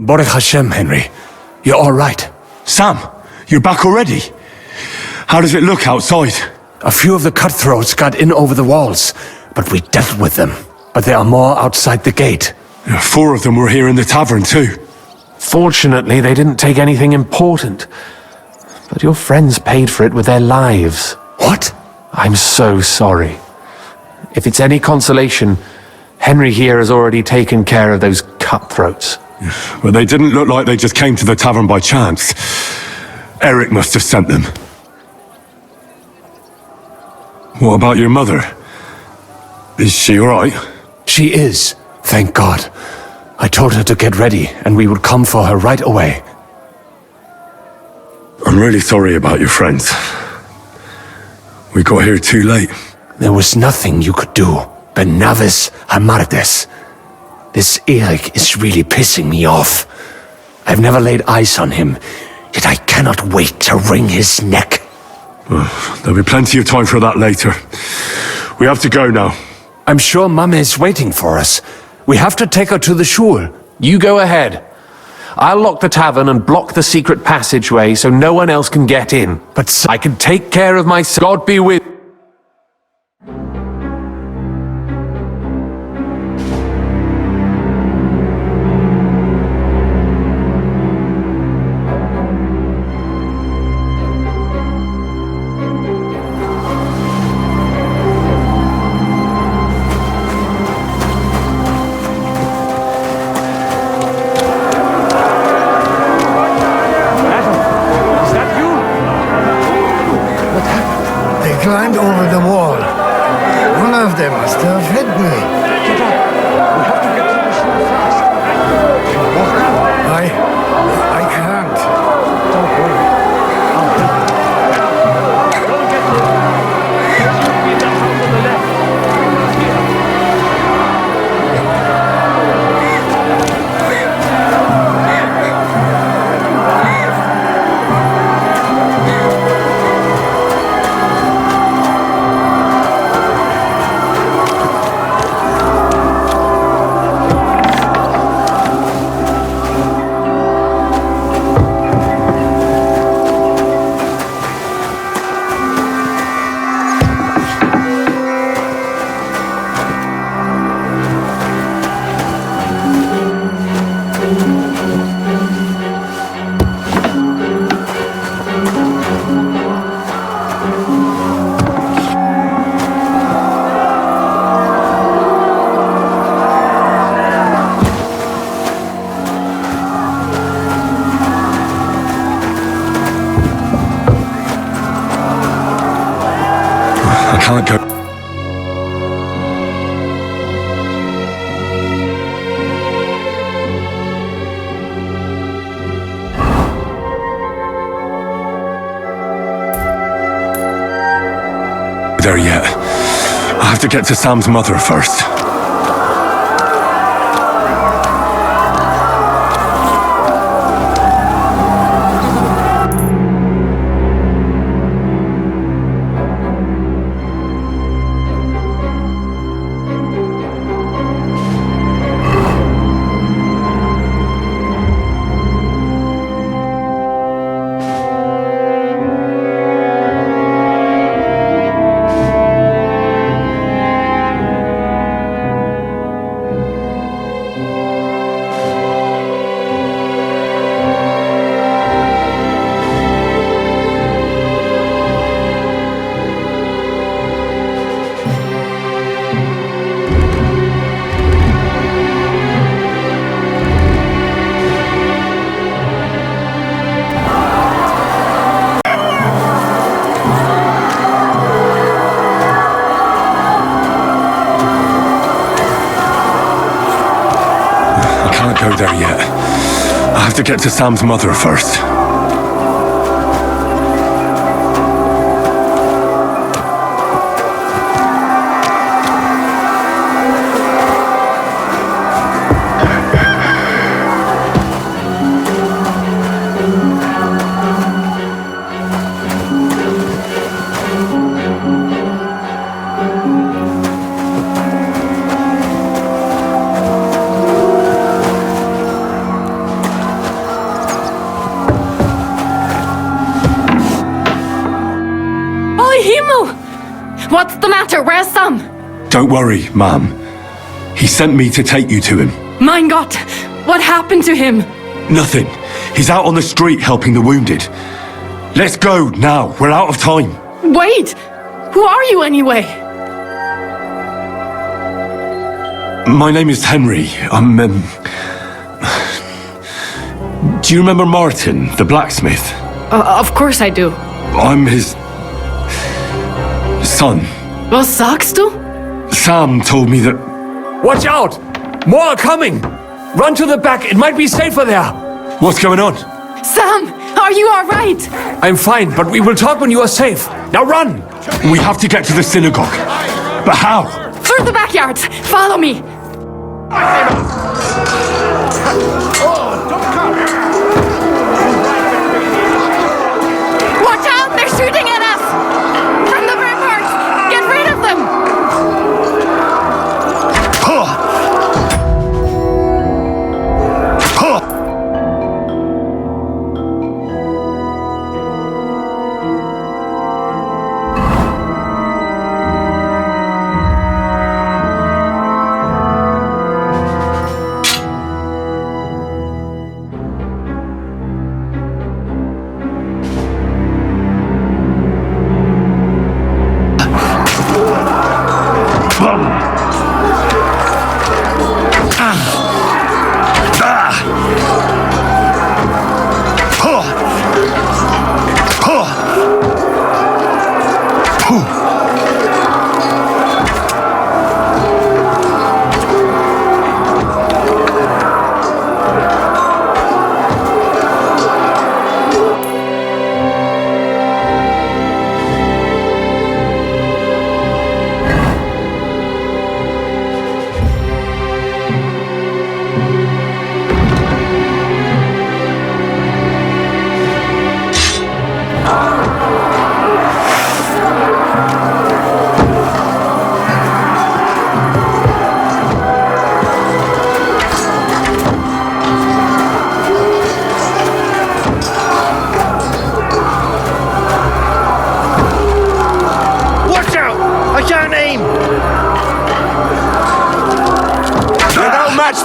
Baruch Hashem, Henry. You're all right. Sam, you're back already? How does it look outside? A few of the cutthroats got in over the walls, but we dealt with them. But there are more outside the gate. 4 of them were here in the tavern too. Fortunately, they didn't take anything important. But your friends paid for it with their lives. What? I'm so sorry. If it's any consolation, Henry here has already taken care of those cutthroats. But they didn't look like they just came to the tavern by chance. Eric must have sent them. What about your mother? Is she alright? She is, thank God. I told her to get ready, and we would come for her right away. I'm really sorry about your friends. We got here too late. There was nothing you could do. Benavis Hamardes. This Eric is really pissing me off. I've never laid eyes on him, yet I cannot wait to wring his neck. There'll be plenty of time for that later. We have to go now. I'm sure Mama is waiting for us. We have to take her to the shul. You go ahead. I'll lock the tavern and block the secret passageway so no one else can get in. But I can take care of myself. God be with you. Climbed over the wall. One of them must have hit me. Get up. We have to get to the shore fast. I can't. Don't worry. I'll help you. Don't get to the should be that house on the left. Can't go. There yet. I have to get to Sam's mother first. Go there yet. I have to get to Sam's mother first. What's the matter? Where's Sam? Don't worry, ma'am. He sent me to take you to him. Mein Gott! What happened to him? Nothing. He's out on the street helping the wounded. Let's go now. We're out of time. Wait! Who are you anyway? My name is Henry. I'm, Do you remember Martin, the blacksmith? Of course I do. I'm his... son. Was sagst du? Sam told me that... Watch out! More are coming! Run to the back, it might be safer there! What's going on? Sam! Are you alright? I'm fine, but we will talk when you are safe. Now run! We have to get to the synagogue. But how? Through the backyard! Follow me! Watch out! They're shooting at us! From the ramparts! Get rid of them!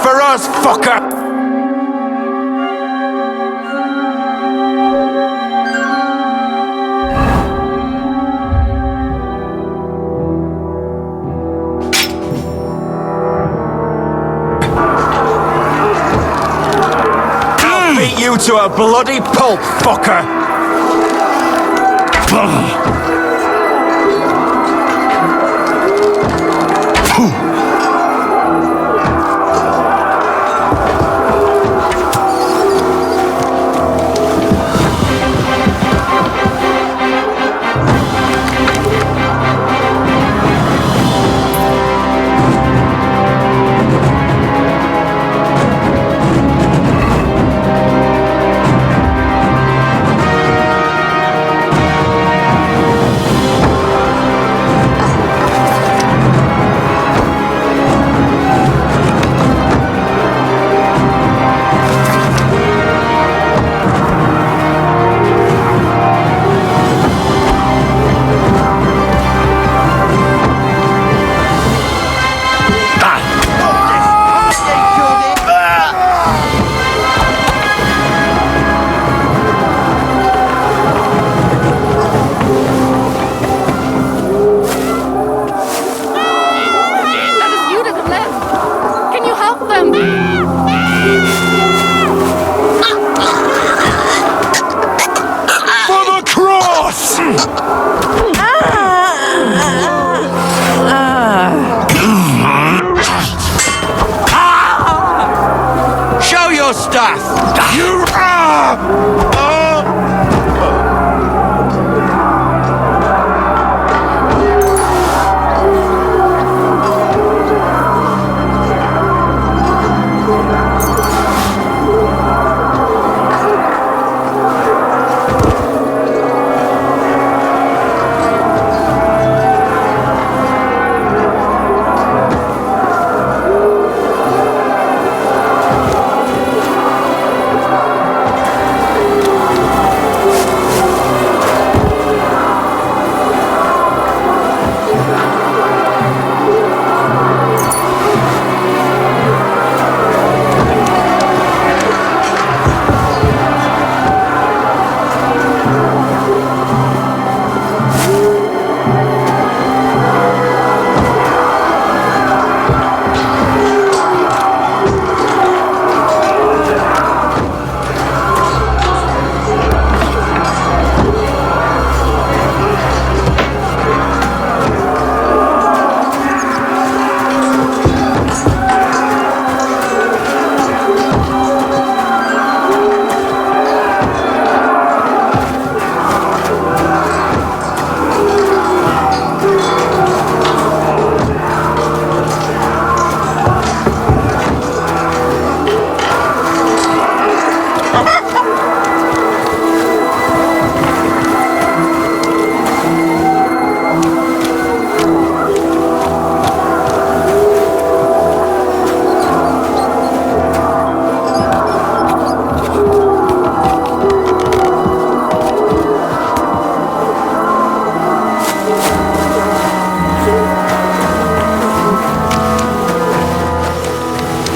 For us, fucker! I'll beat you to a bloody pulp, fucker!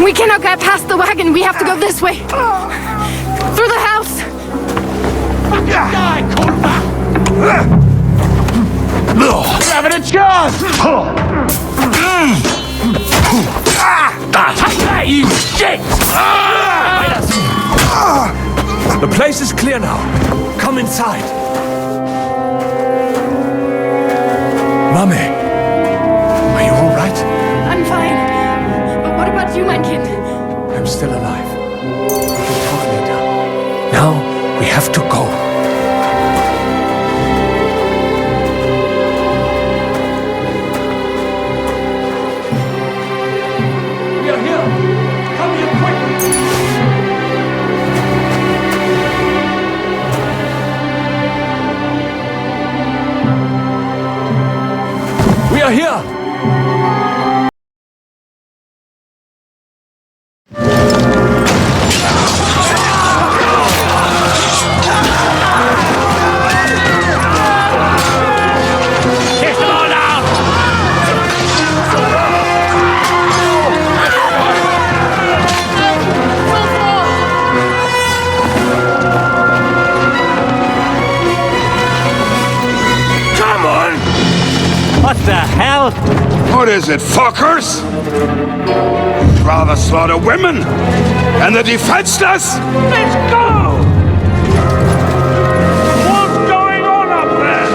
We cannot get past the wagon. We have to go this way. Through the house. You're having a chance! Hey, you shit! The place is clear now. Come inside. Mummy, are you all right? I'm fine. But what about you, mein Kind? I'm still alive. We can talk later. Now we have to go. We are here! Come here quick! We are here! Kiss them all down! Come on! What the hell? What is it, fuckers? Rather slaughter women and the defenseless? Let's go! What's going on up there?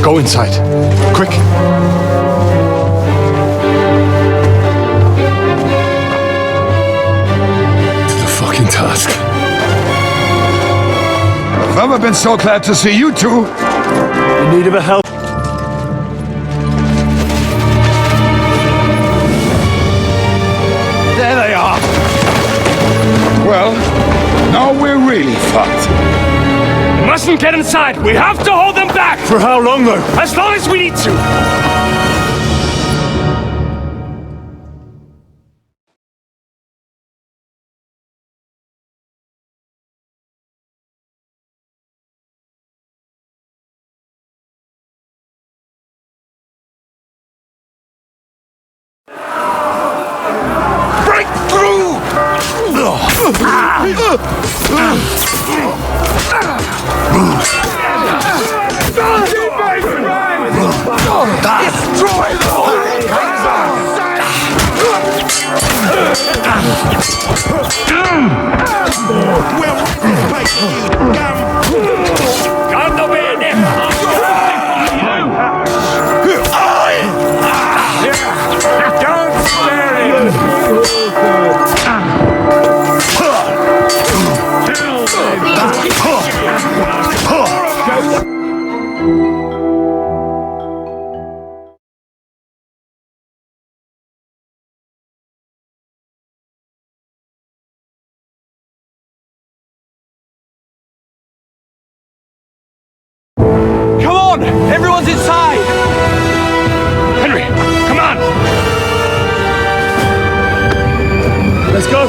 Go inside. Quick. The fucking task. I've never been so glad to see you two. In need of a help. There they are. Well, now we're really fucked. We mustn't get inside! We have to hold them back! For how long, though? As long as we need to! Break through! Destroy Canto bene! Don't spare Come on! Everyone's inside! Henry, come on! Let's go.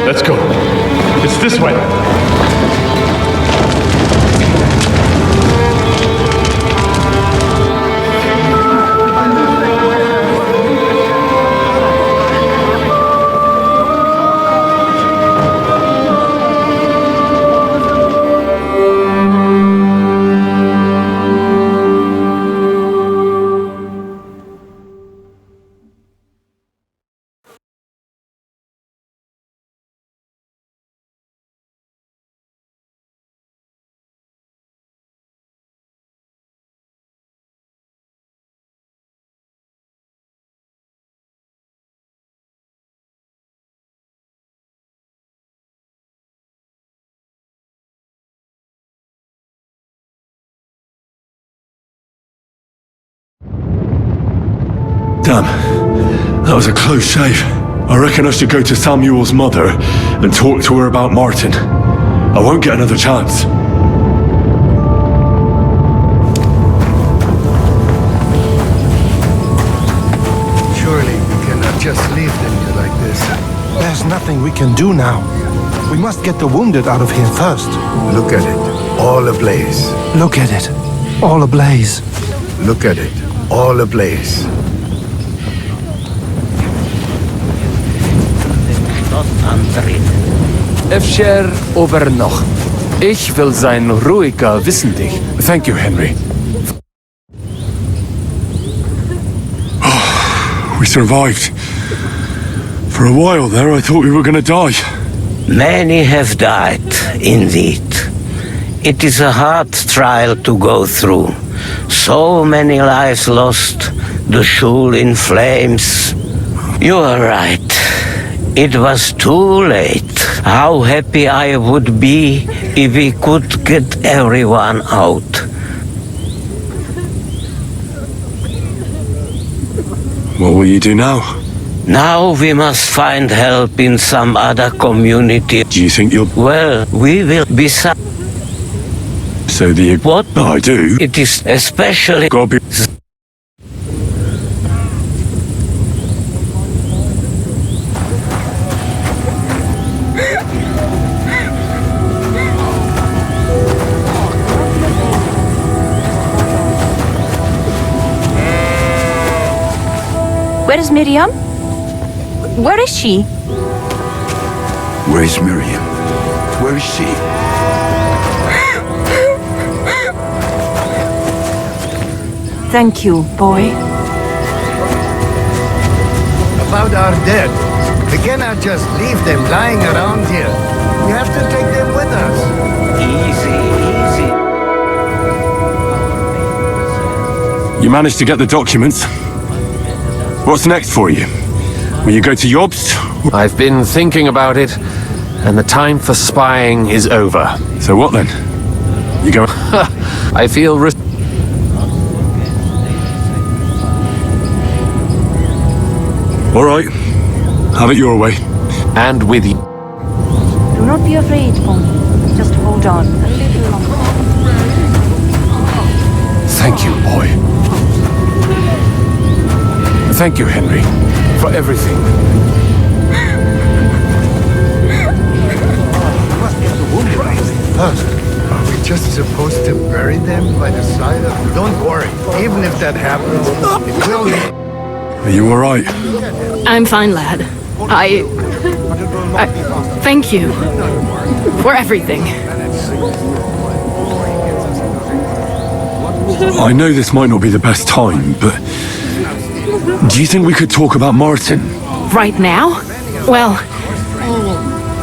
Let's go. It's this way. Damn, that was a close shave. I reckon I should go to Samuel's mother and talk to her about Martin. I won't get another chance. Surely we cannot just leave them here like this. There's nothing we can do now. We must get the wounded out of here first. Look at it, all ablaze. Look at it, all ablaze. Look at it, all ablaze. Efter over noch. Ich will sein ruhiger, wissentlich. Thank you, Henry. We survived. For a while there, I thought we were gonna die. Many have died, indeed. It is a hard trial to go through. So many lives lost, the shul in flames. You are right. It was too late. How happy I would be if we could get everyone out. What will you do now? Now we must find help in some other community. Do you think you'll... Well, we will be So What? I do. It is especially... Where is Miriam? Where is she? Where is Miriam? Where is she? Thank you, boy. About our dead. We cannot just leave them lying around here. We have to take them with us. You managed to get the documents. What's next for you? Will you go to Jobst? I've been thinking about it, and the time for spying is over. So what then? You go... I feel... All right. Have it your way. And with you. Do not be afraid, Pony. Just hold on a little longer. Thank you, boy. Thank you, Henry, for everything. First, are we just supposed to bury them by the side of... Don't worry, even if that happens, it will... Are you all right? I'm fine, lad. I thank you for everything. I know this might not be the best time, but... Do you think we could talk about Martin? Right now? Well,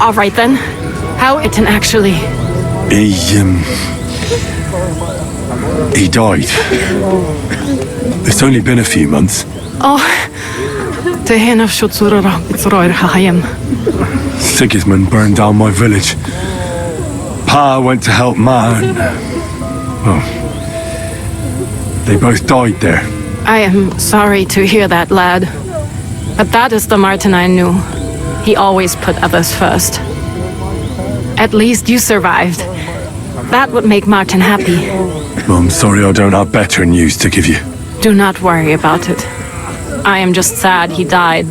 all right then. How it actually... He died. It's only been a few months. Oh, Sigismund burned down my village. Pa went to help Ma and... Well, they both died there. I am sorry to hear that, lad. But that is the Martin I knew. He always put others first. At least you survived. That would make Martin happy. I'm sorry I don't have better news to give you. Do not worry about it. I am just sad he died.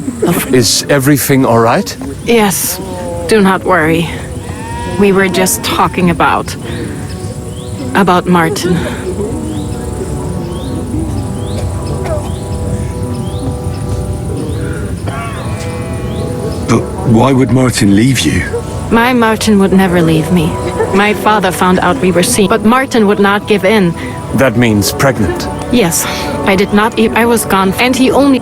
Is everything all right? Yes, do not worry. We were just talking about Martin. But why would Martin leave you? My Martin would never leave me. My father found out we were seen, but Martin would not give in. That means pregnant. Yes, I did not eat. I was gone, and he only...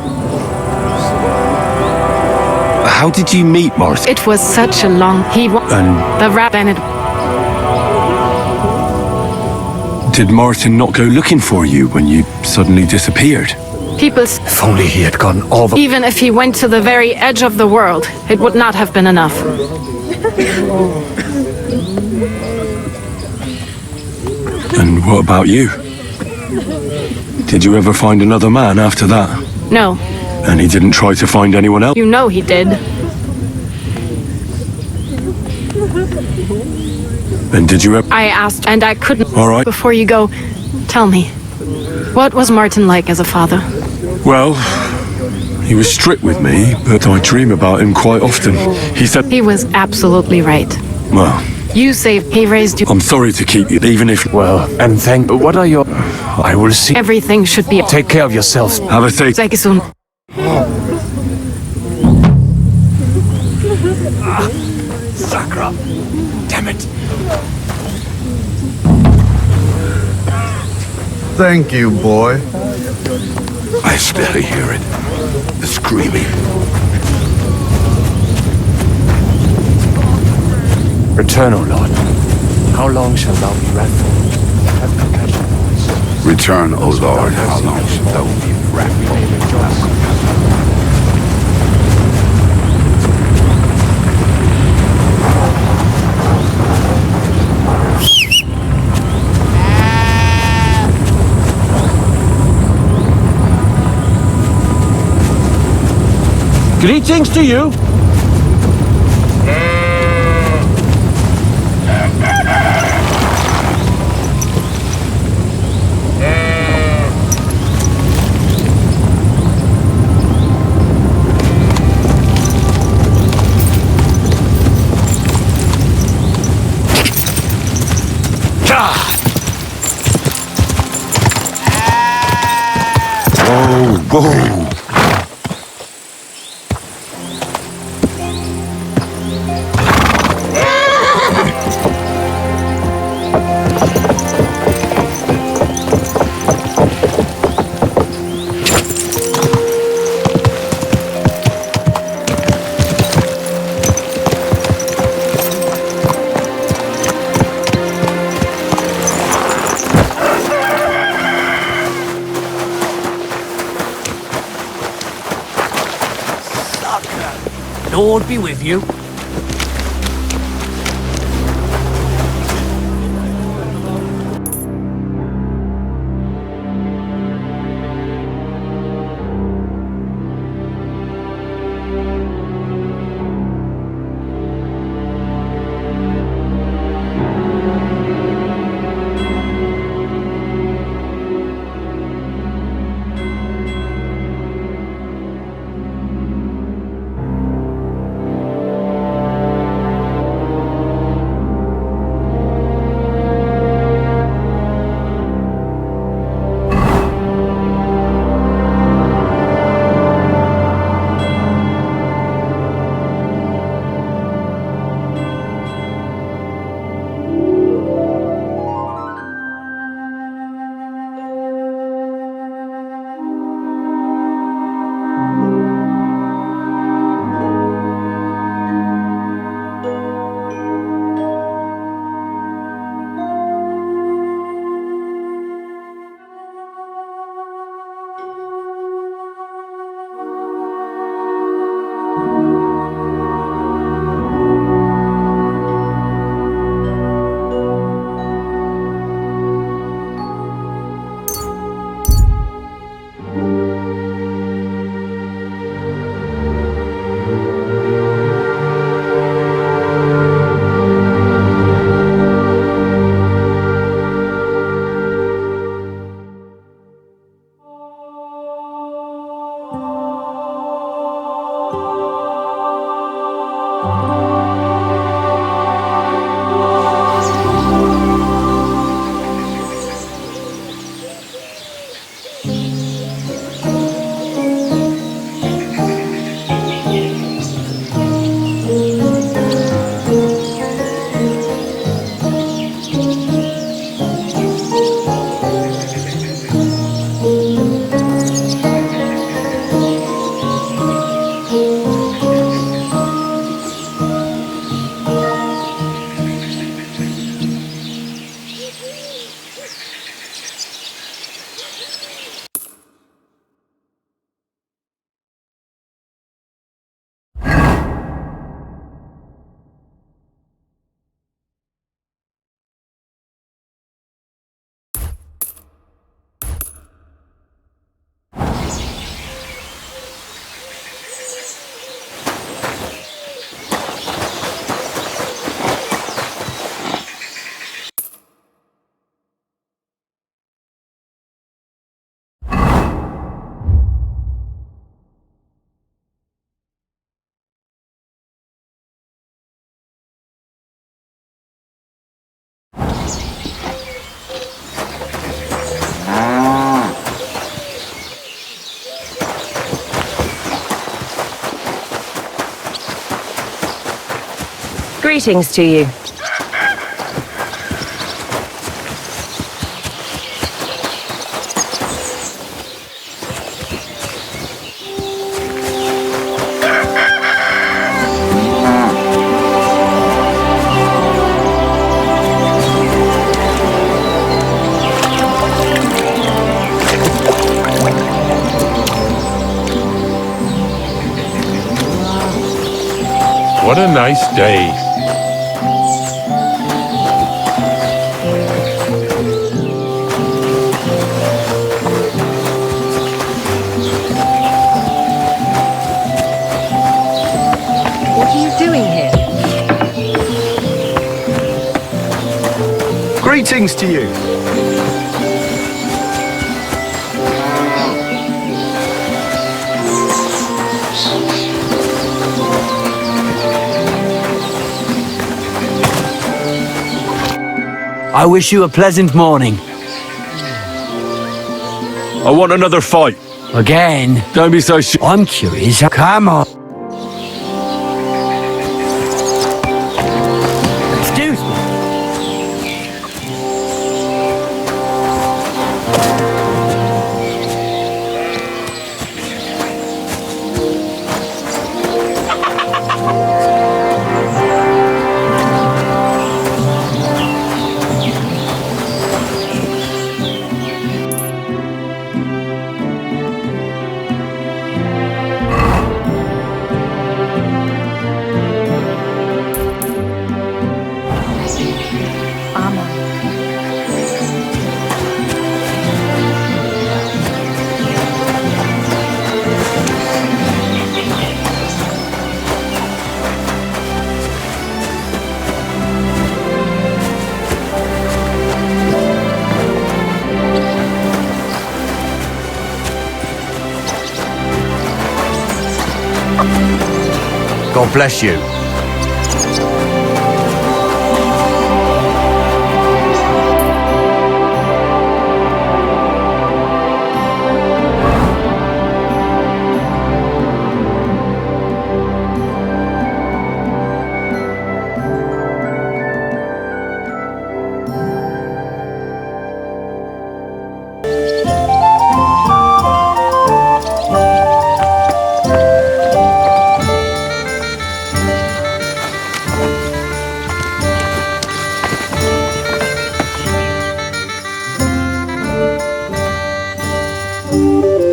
How did you meet Martin? It was such a long... And... The rabbit... Did Martin not go looking for you when you suddenly disappeared? People... If only he had gone all the... Even if he went to the very edge of the world, it would not have been enough. And what about you? Did you ever find another man after that? No, And he didn't try to find anyone else? You know he did. And did you ever... I asked, and I couldn't. All right. Before you go, tell me, what was Martin like as a father? Well, he was strict with me, but I dream about him quite often. He said... He was absolutely right. Well... You saved... He raised you... I'm sorry to keep you, even if... Well, and thank... What are your... I will see... Everything should be... Take care of yourselves. Have a safe... Thank you soon. Sakra. Damn it. Thank you, boy. I still hear it. The screaming. Return, O Lord. How long shalt thou be wrathful? Have compassion. Return, O Lord, how long shalt thou be wrathful? Greetings to you. Whoa! Lord be with you. Greetings to you. What a nice day. What are you doing here? Greetings to you. I wish you a pleasant morning. I want another fight. Again? Don't be so I'm curious. Come on. Excuse me. God bless you.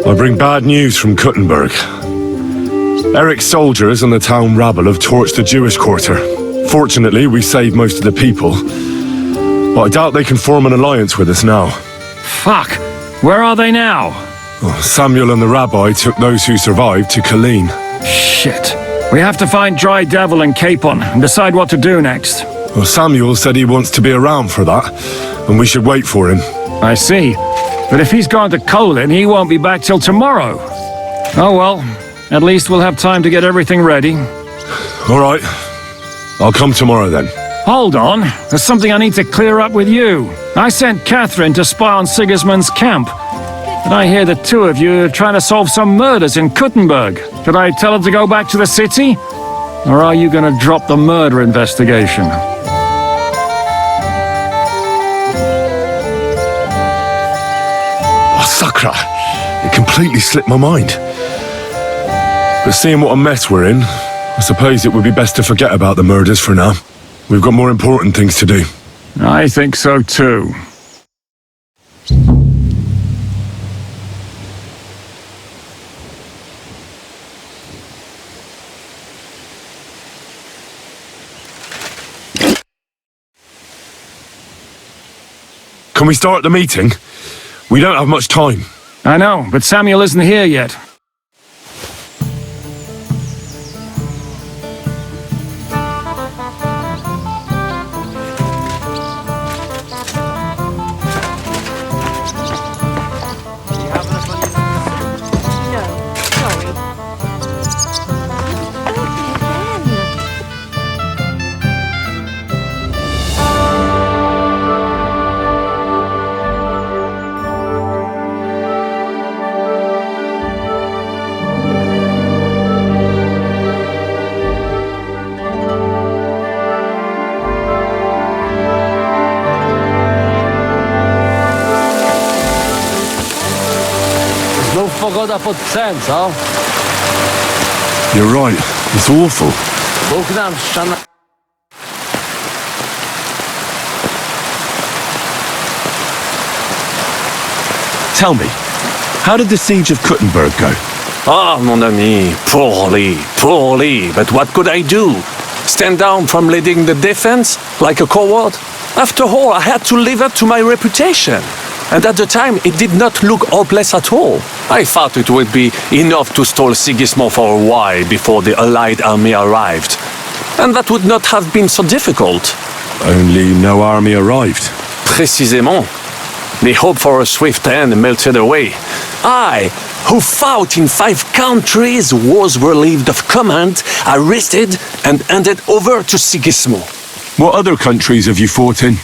I bring bad news from Kuttenberg. Eric's soldiers and the town rabble have torched the Jewish quarter. Fortunately, we saved most of the people, but I doubt they can form an alliance with us now. Fuck! Where are they now? Samuel and the rabbi took those who survived to Colleen. Shit. We have to find Dry Devil and Capon and decide what to do next. Well, Samuel said he wants to be around for that, and we should wait for him. I see. But if he's gone to Colin, he won't be back till tomorrow. Oh well, at least we'll have time to get everything ready. All right. I'll come tomorrow then. Hold on, there's something I need to clear up with you. I sent Catherine to spy on Sigismund's camp. But I hear the two of you are trying to solve some murders in Kuttenberg. Should I tell her to go back to the city? Or are you going to drop the murder investigation? Sakra! It completely slipped my mind. But seeing what a mess we're in, I suppose it would be best to forget about the murders for now. We've got more important things to do. I think so too. Can we start the meeting? We don't have much time. I know, but Samuel isn't here yet. Szkoda pod psem, co? You're right. It's awful. Bóg nam szczana... Tell me, how did the siege of Kuttenberg go? Ah, mon ami, poorly, poorly. But what could I do? Stand down from leading the defense like a coward? After all, I had to live up to my reputation. And at the time, it did not look hopeless at all. I thought it would be enough to stall Sigismund for a while before the Allied army arrived. And that would not have been so difficult. Only no army arrived. Précisément. The hope for a swift end melted away. I, who fought in 5 countries, was relieved of command, arrested, and handed over to Sigismund. What other countries have you fought in?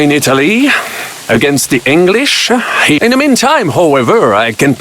In Italy, against the English. In the meantime, however, I can...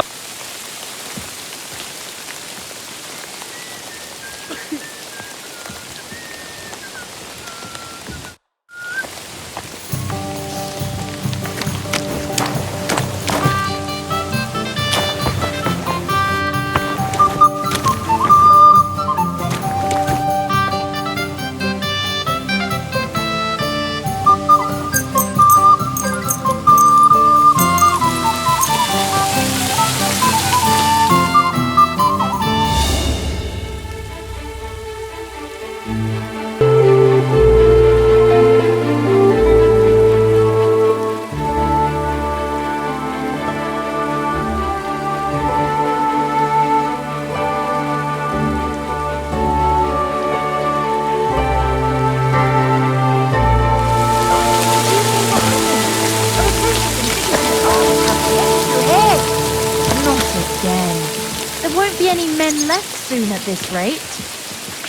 At this rate.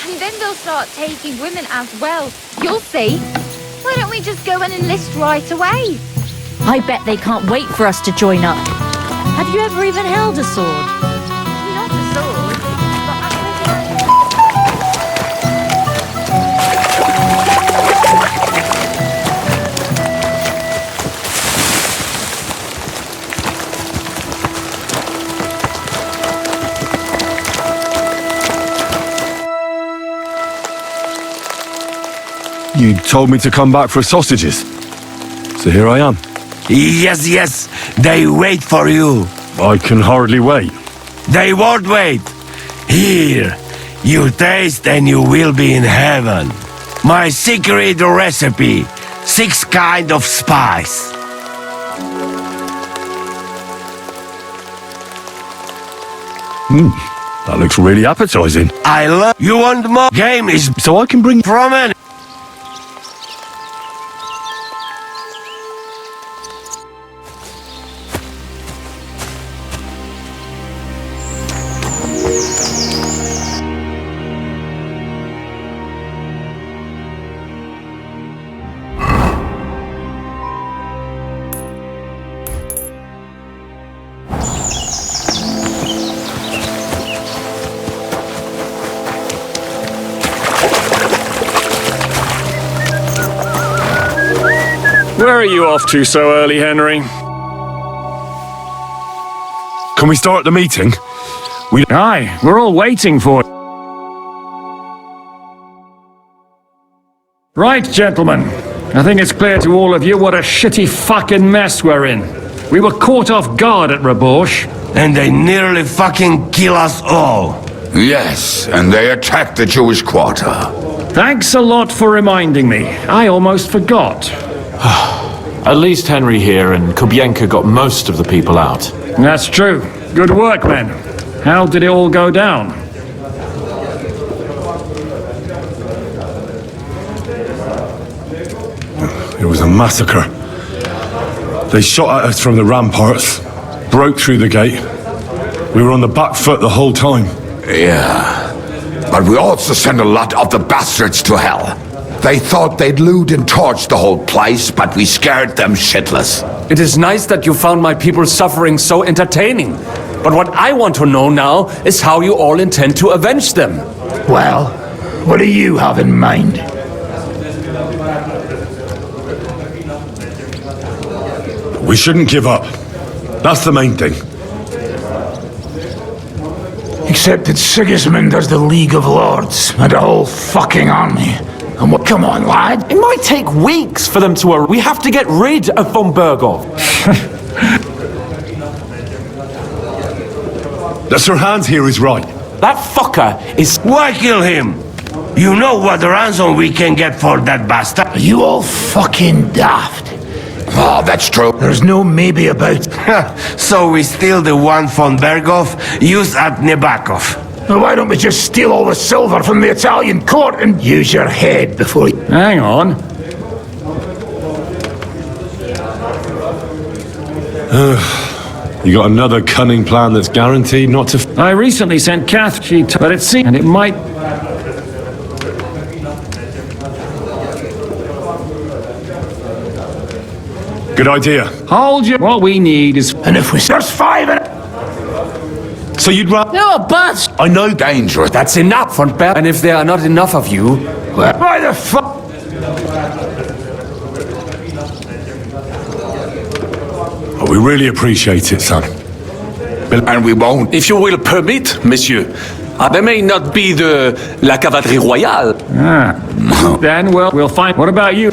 And then they'll start taking women as well. You'll see. Why don't we just go and enlist right away? I bet they can't wait for us to join up. Have you ever even held a sword? Not a sword, but You told me to come back for sausages. So here I am. Yes, yes. They wait for you. I can hardly wait. They won't wait. Here. You taste and you will be in heaven. My secret recipe. 6 kinds of spice. That looks really appetizing. I love... You want more? Game is... So I can bring... From an... Where are you off to so early, Henry? Can we start the meeting? Aye, we're all waiting for it. Right, gentlemen. I think it's clear to all of you what a shitty fucking mess we're in. We were caught off guard at Rabosh. And they nearly fucking kill us all. Yes, and they attacked the Jewish quarter. Thanks a lot for reminding me. I almost forgot. At least Henry here and Kubienka got most of the people out. That's true. Good work, men. How did it all go down? It was a massacre. They shot at us from the ramparts, broke through the gate. We were on the back foot the whole time. Yeah, but we also sent a lot of the bastards to hell. They thought they'd loot and torch the whole place, but we scared them shitless. It is nice that you found my people's suffering so entertaining. But what I want to know now is how you all intend to avenge them. Well, what do you have in mind? We shouldn't give up. That's the main thing. Except that Sigismund has the League of Lords and a whole fucking army. And what? Come on, lad. It might take weeks for them to... We have to get rid of von Bergov. The Sir Hans here is right. That fucker is... Why kill him? You know what ransom we can get for that bastard? Are you all fucking daft? Oh, that's true. There's no maybe about. So we steal the one von Bergov used at Nebakov. Well, why don't we just steal all the silver from the Italian court and use your head before you... Hang on. You got another cunning plan that's guaranteed not to... I recently sent Kath, but it seemed, and it might... Good idea. Hold you. What we need is... And if we... There's 5 in it! So you'd rather... No, but... I know dangerous. That's enough, von Bergov. And if there are not enough of you... Why the fuck... Oh, we really appreciate it, son. And we won't. If you will permit, monsieur, there may not be la cavalerie royale. Then we'll find... What about you?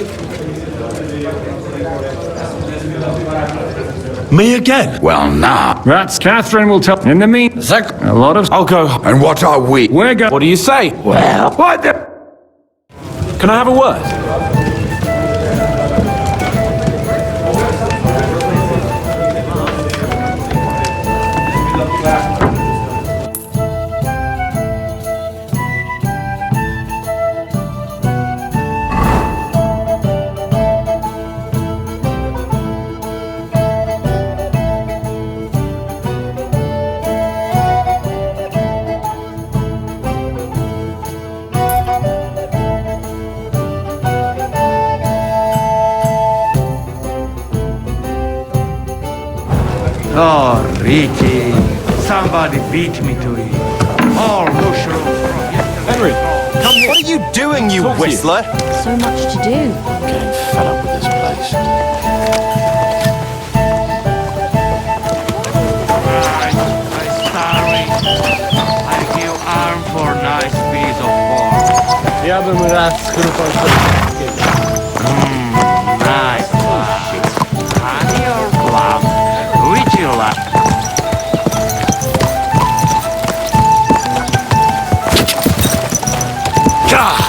Me again? Well, nah. That's Catherine will tell... In the mean... A lot of... I'll go. And what are we? We're going... What do you say? Well... What the... Can I have a word? Oh, Ricky. Somebody beat me to it. All mushrooms from yesterday. Henry, come here. What are you doing, you whistler? So much to do. I'm getting fed up with this place. I'm starving. I give arm for nice piece of pork. Ja bym raz skrupał Nice fish. Honey or plum? Which you like? God!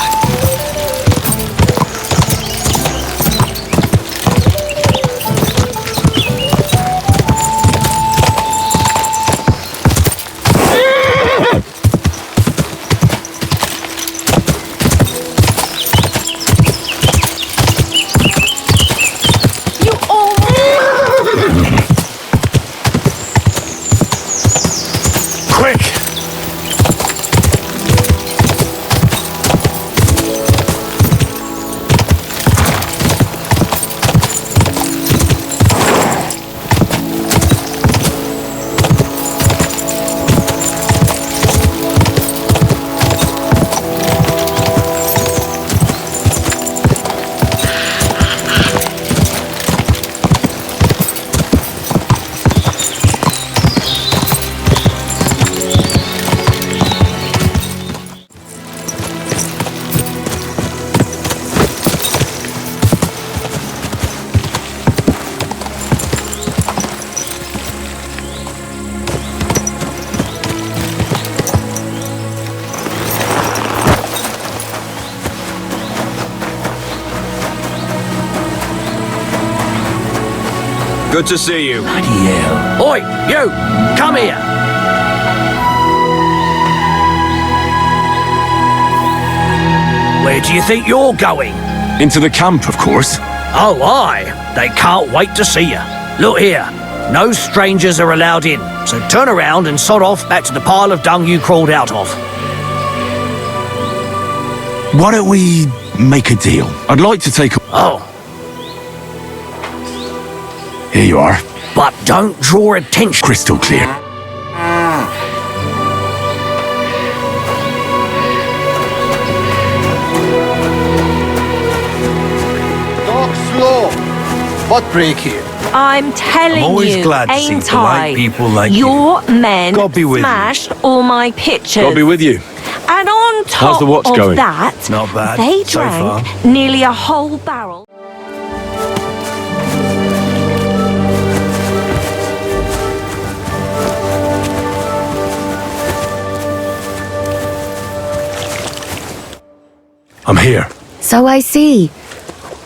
Good to see you. Bloody hell. Oi, you! Come here! Where do you think you're going? Into the camp, of course. Oh, aye. They can't wait to see you. Look here. No strangers are allowed in, so turn around and sod off back to the pile of dung you crawled out of. Why don't we make a deal? I'd like to take a... Oh. Here you are. But don't draw attention. Crystal clear. Talk slow. What break here? I'm telling always you, glad to see ain't polite I? people like Your men God be with you. smashed all my pictures. God be with you. And on top the watch of going? that, Not bad, they so drank far. nearly a whole barrel. I'm here. So I see.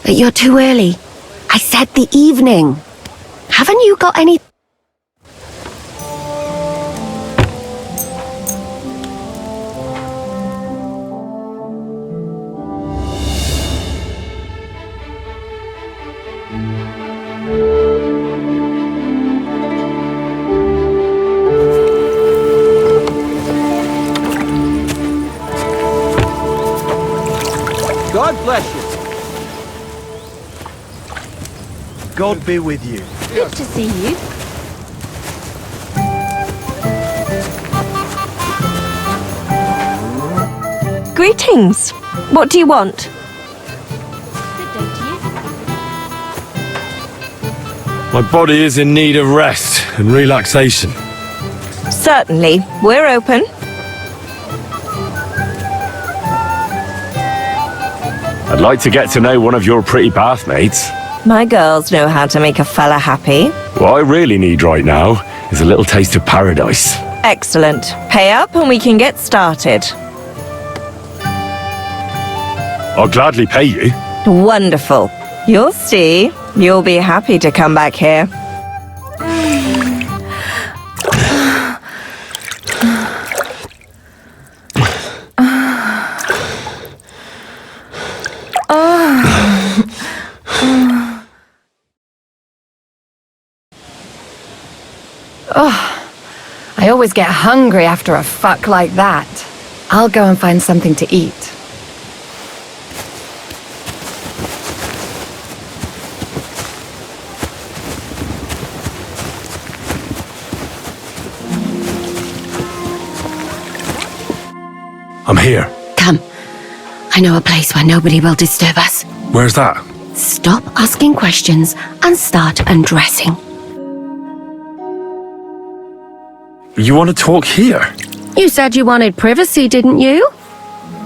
But you're too early. I said the evening. Haven't you got any... God bless you. God be with you. Good to see you. Greetings. What do you want? Good day to you. My body is in need of rest and relaxation. Certainly. We're open. I'd like to get to know one of your pretty bathmates. My girls know how to make a fella happy. What I really need right now is a little taste of paradise. Excellent. Pay up and we can get started. I'll gladly pay you. Wonderful. You'll see. You'll be happy to come back here. Oh, I always get hungry after a fuck like that. I'll go and find something to eat. I'm here. Come. I know a place where nobody will disturb us. Where's that? Stop asking questions and start undressing. You want to talk here? You said you wanted privacy, didn't you?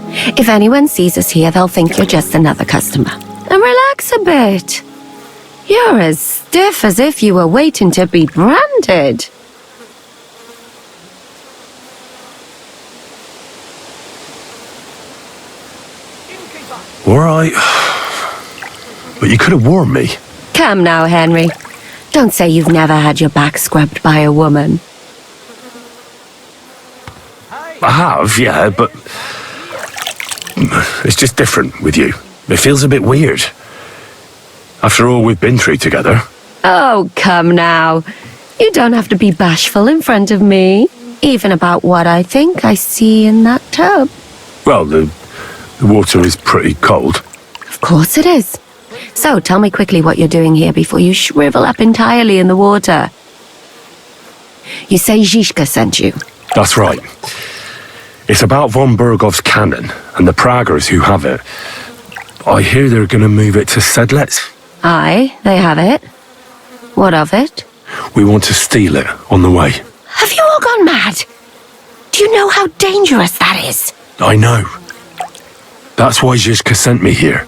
If anyone sees us here, they'll think you're just another customer. And relax a bit. You're as stiff as if you were waiting to be branded. All right. But you could have warned me. Come now, Henry. Don't say you've never had your back scrubbed by a woman. I have, yeah, but it's just different with you. It feels a bit weird. After all we've been through together. Oh, come now. You don't have to be bashful in front of me. Even about what I think I see in that tub. Well, the water is pretty cold. Of course it is. So tell me quickly what you're doing here before you shrivel up entirely in the water. You say Žižka sent you. That's right. It's about von Bergov's cannon and the Praggers who have it. I hear they're going to move it to Sedlec. Aye, they have it. What of it? We want to steal it on the way. Have you all gone mad? Do you know how dangerous that is? I know. That's why Žižka sent me here.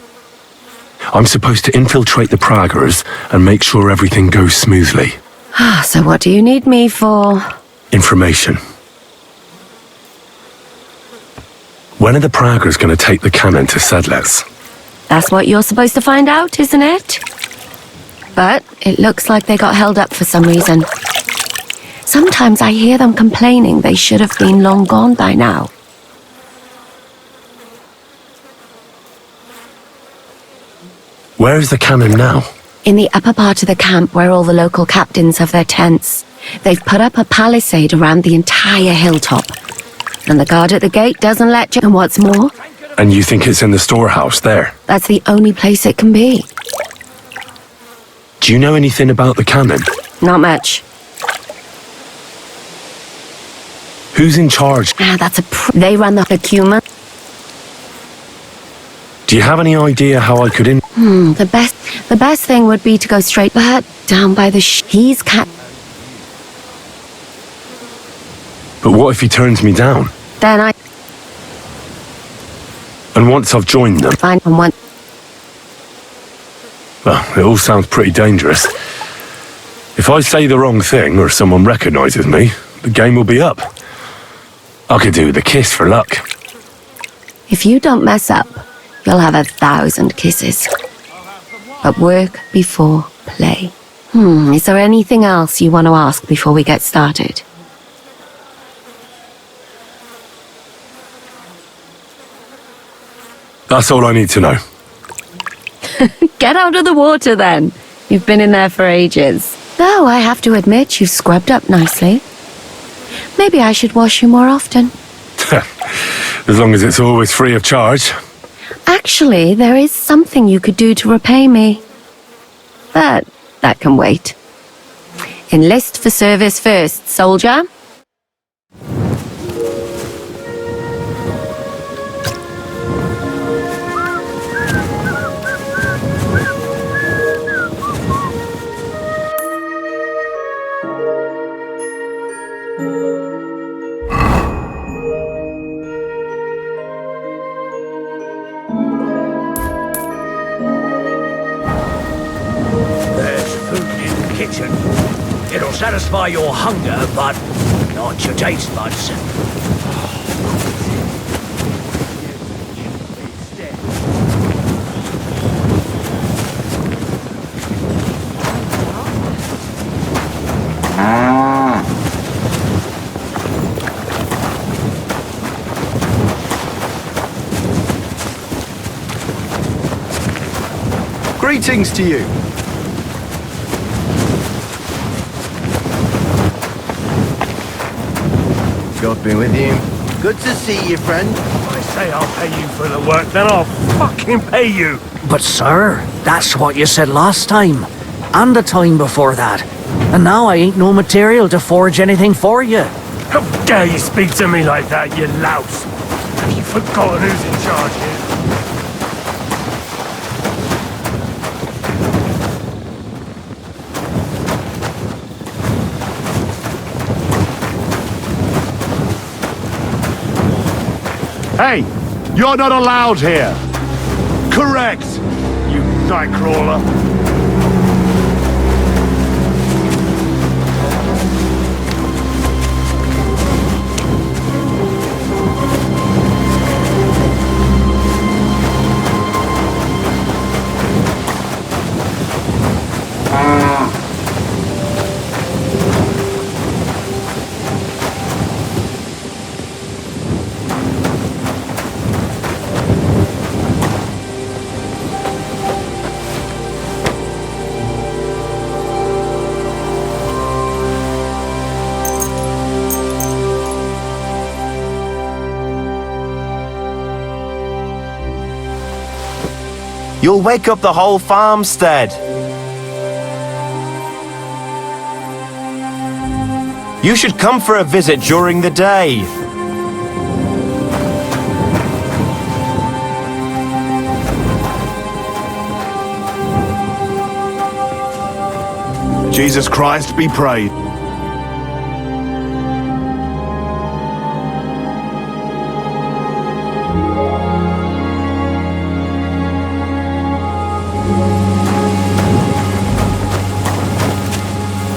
I'm supposed to infiltrate the Praggers and make sure everything goes smoothly. So what do you need me for? Information. When are the Praggers going to take the cannon to Sedlec? That's what you're supposed to find out, isn't it? But it looks like they got held up for some reason. Sometimes I hear them complaining they should have been long gone by now. Where is the cannon now? In the upper part of the camp where all the local captains have their tents. They've put up a palisade around the entire hilltop. And the guard at the gate doesn't let you. And what's more? And you think it's in the storehouse there? That's the only place it can be. Do you know anything about the cannon? Not much. Who's in charge? That's they run the procurement. Do you have any idea how I could The The best thing would be to go straight down by the he's But what if he turns me down? Then I... And once I've joined them... Find one... Well, it all sounds pretty dangerous. If I say the wrong thing or someone recognizes me, the game will be up. I could do the kiss for luck. If you don't mess up, you'll have 1,000 kisses. But work before play. Is there anything else you want to ask before we get started? That's all I need to know. Get out of the water then. You've been in there for ages. Though I have to admit you've scrubbed up nicely. Maybe I should wash you more often. As long as it's always free of charge. Actually, there is something you could do to repay me. But that can wait. Enlist for service first, soldier. It'll satisfy your hunger, but not your taste buds. Greetings to you. God be with you. Good to see you, friend. I say I'll pay you for the work, then I'll fucking pay you. But sir, that's what you said last time. And the time before that. And now I ain't no material to forge anything for you. How dare you speak to me like that, you louse? Have you forgotten who's in charge here? Hey, you're not allowed here. Correct, you nightcrawler. You'll wake up the whole farmstead. You should come for a visit during the day. Jesus Christ be praised.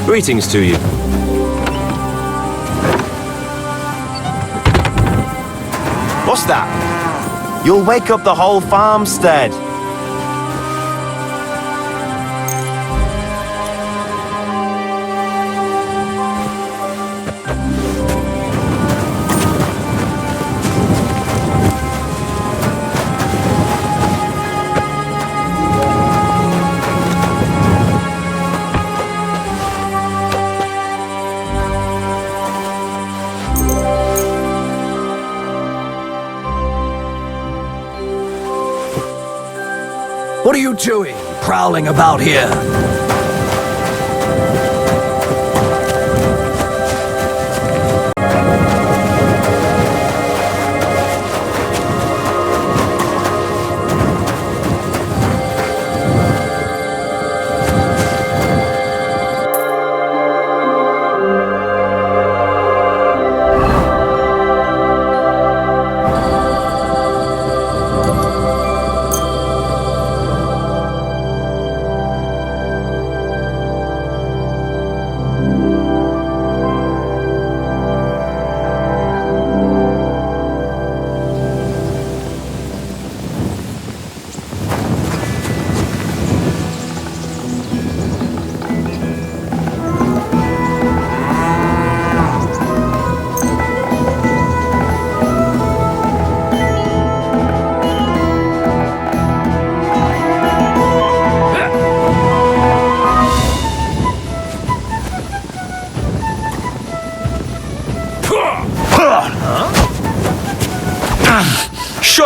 Greetings to you. What's that? You'll wake up the whole farmstead. What are you doing, prowling about here?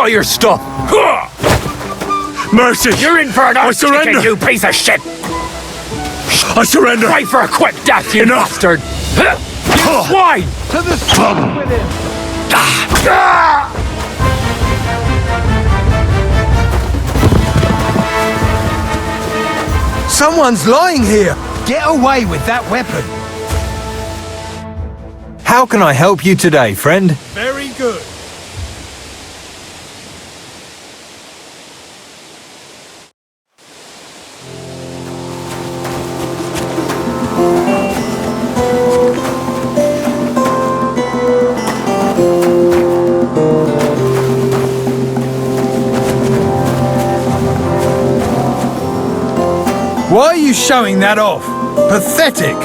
all your stuff! Mercy! You're in for an I arse surrender! kicking, you piece of shit! I surrender! Pray for a quick death, you bastard! You swine! To the sword with him! Someone's lying here! Get away with that weapon! How can I help you today, friend? Very good. Why are you showing that off? Pathetic!